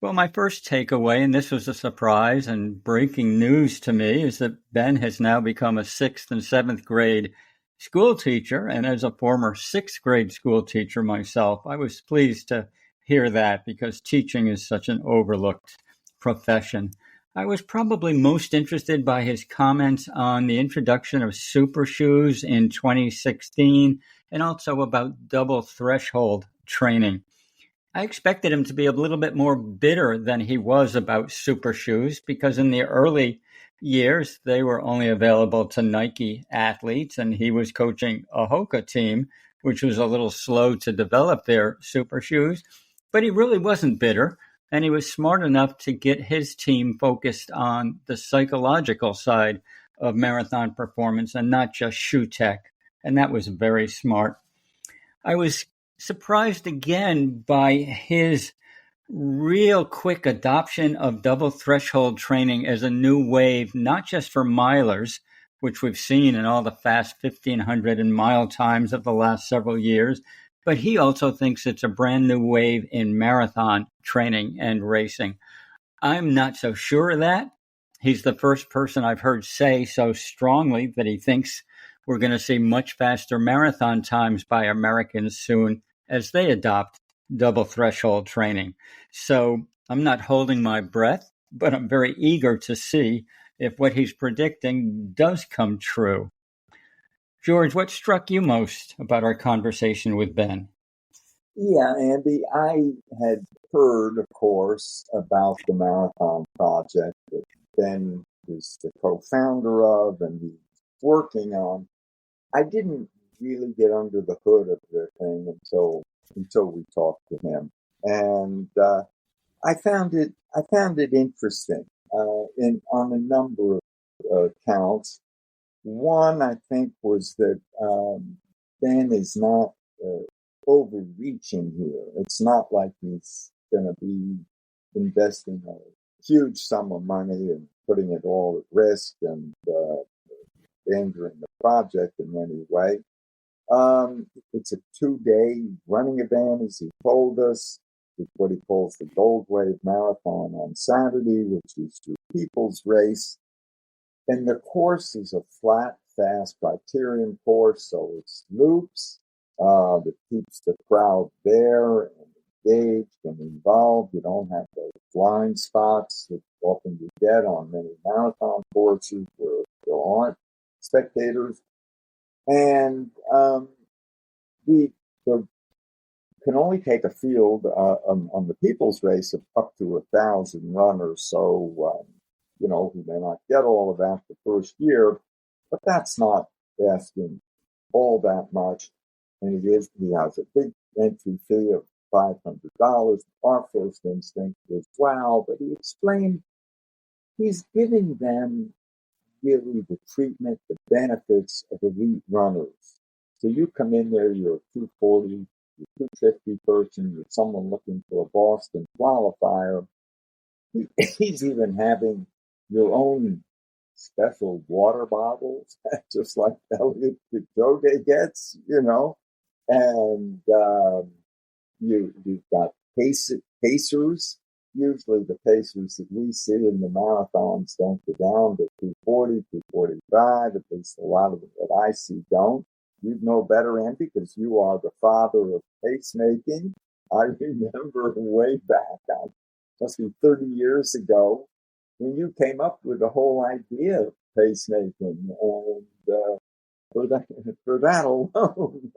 Well, my first takeaway, and this was a surprise and breaking news to me, is that Ben has now become a 6th and 7th grade school teacher. And as a former 6th grade school teacher myself, I was pleased to hear that because teaching is such an overlooked profession. I was probably most interested by his comments on the introduction of super shoes in 2016 and also about double threshold training. I expected him to be a little bit more bitter than he was about super shoes because in the early years, they were only available to Nike athletes, and he was coaching a Hoka team, which was a little slow to develop their super shoes. But he really wasn't bitter, and he was smart enough to get his team focused on the psychological side of marathon performance and not just shoe tech, and that was very smart. I was surprised again by his real quick adoption of double threshold training as a new wave, not just for milers, which we've seen in all the fast 1,500 and mile times of the last several years, but he also thinks it's a brand new wave in marathon training and racing. I'm not so sure of that. He's the first person I've heard say so strongly that he thinks we're going to see much faster marathon times by Americans soon as they adopt double threshold training. So I'm not holding my breath, but I'm very eager to see if what he's predicting does come true. George, what struck you most about our conversation with Ben? Yeah, Andy, I had heard, of course, about the Marathon Project that Ben is the co-founder of and he's working on. I didn't really get under the hood of the thing until we talked to him. And I found it interesting on a number of counts. One, I think, was that Ben is not overreaching here. It's not like he's going to be investing a huge sum of money and putting it all at risk and endangering the project in any way. It's a 2-day running event, as he told us. It's what he calls the Gold Wave Marathon on Saturday, which is your people's race. And the course is a flat, fast criterion course, so it's loops that keeps the crowd there and engaged and involved. You don't have those blind spots that often you get on many marathon courses where there aren't spectators. And the can only take a field on the people's race of up to 1,000 runners. So, he may not get all of that the first year, but that's not asking all that much. And he has a big entry fee of $500. Our first instinct was, wow, but he explained he's giving them really the treatment, the benefits of elite runners. So you come in there, you're a 240, you're 250 person, you're someone looking for a Boston qualifier. He's even having your own special water bottles, just like Elliot Kipchoge gets, and you've got pacers. Usually the pacers that we see in the marathons don't go down to 240, 245, at least a lot of them that I see don't. You'd know better, Andy, because you are the father of pacemaking. I remember way back, must be 30 years ago, when you came up with the whole idea of pacemaking. And for that alone,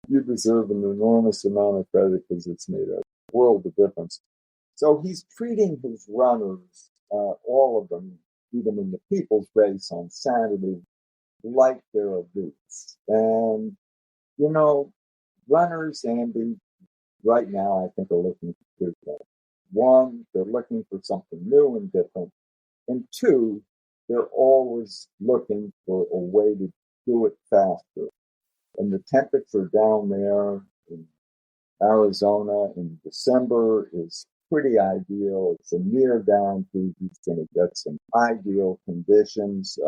you deserve an enormous amount of credit because it's made a world of difference. So he's treating his runners, all of them, even in the people's race on Saturday, like they're elites. And, runners, Andy, right now, I think are looking for two things. One, they're looking for something new and different. And two, they're always looking for a way to do it faster. And the temperature down there in Arizona in December is pretty ideal. It's a near down peak. He's going to get some ideal conditions.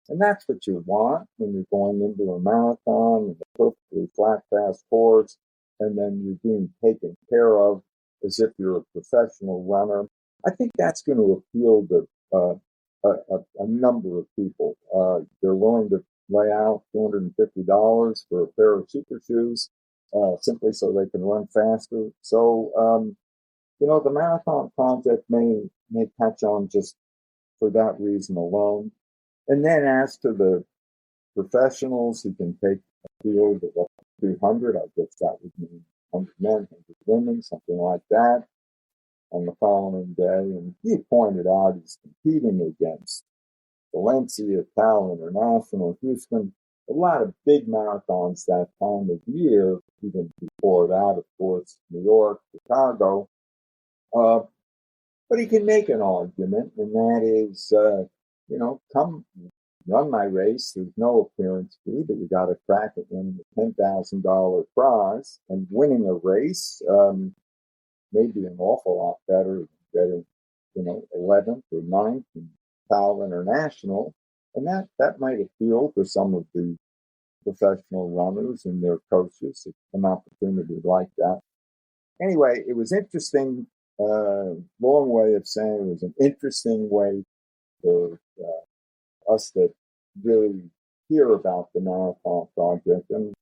And that's what you want when you're going into a marathon and a perfectly flat, fast course, and then you're being taken care of as if you're a professional runner. I think that's going to appeal to a number of people. They're willing to lay out $250 for a pair of super shoes, simply so they can run faster. So, the marathon project may catch on just for that reason alone. And then as to the professionals, he can take a field of up to 300. I guess that would mean 100 men, 100 women, something like that, on the following day. And he pointed out he's competing against Valencia, Cal International, Houston, a lot of big marathons that time of year, even before that, of course, New York, Chicago. But he can make an argument, and that is, come run my race. There's no appearance fee, but you got to crack it in the $10,000 prize. And winning a race may be an awful lot better than getting, 11th or 9th in Cal International. And that might appeal to some of the professional runners and their coaches, an opportunity like that. Anyway, it was interesting. Long way of saying it was an interesting way for us to really hear about the Marathon Project. And,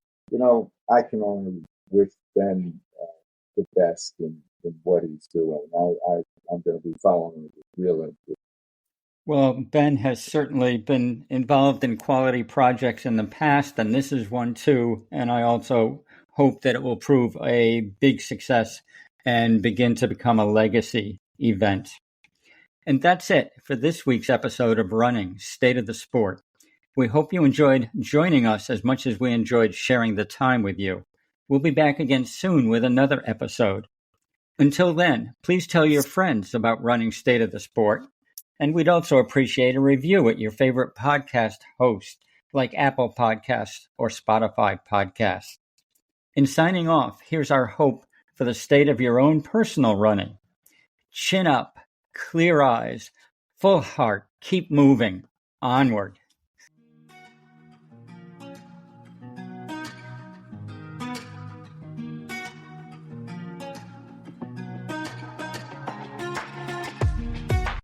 I can only wish Ben the best in what he's doing. I'm going to be following it with real interest. Well, Ben has certainly been involved in quality projects in the past, and this is one too. And I also hope that it will prove a big success and begin to become a legacy event. And that's it for this week's episode of Running, State of the Sport. We hope you enjoyed joining us as much as we enjoyed sharing the time with you. We'll be back again soon with another episode. Until then, please tell your friends about running State of the Sport, and we'd also appreciate a review at your favorite podcast host, like Apple Podcasts or Spotify Podcasts. In signing off, here's our hope for the state of your own personal running. Chin up, clear eyes, full heart, keep moving, onward.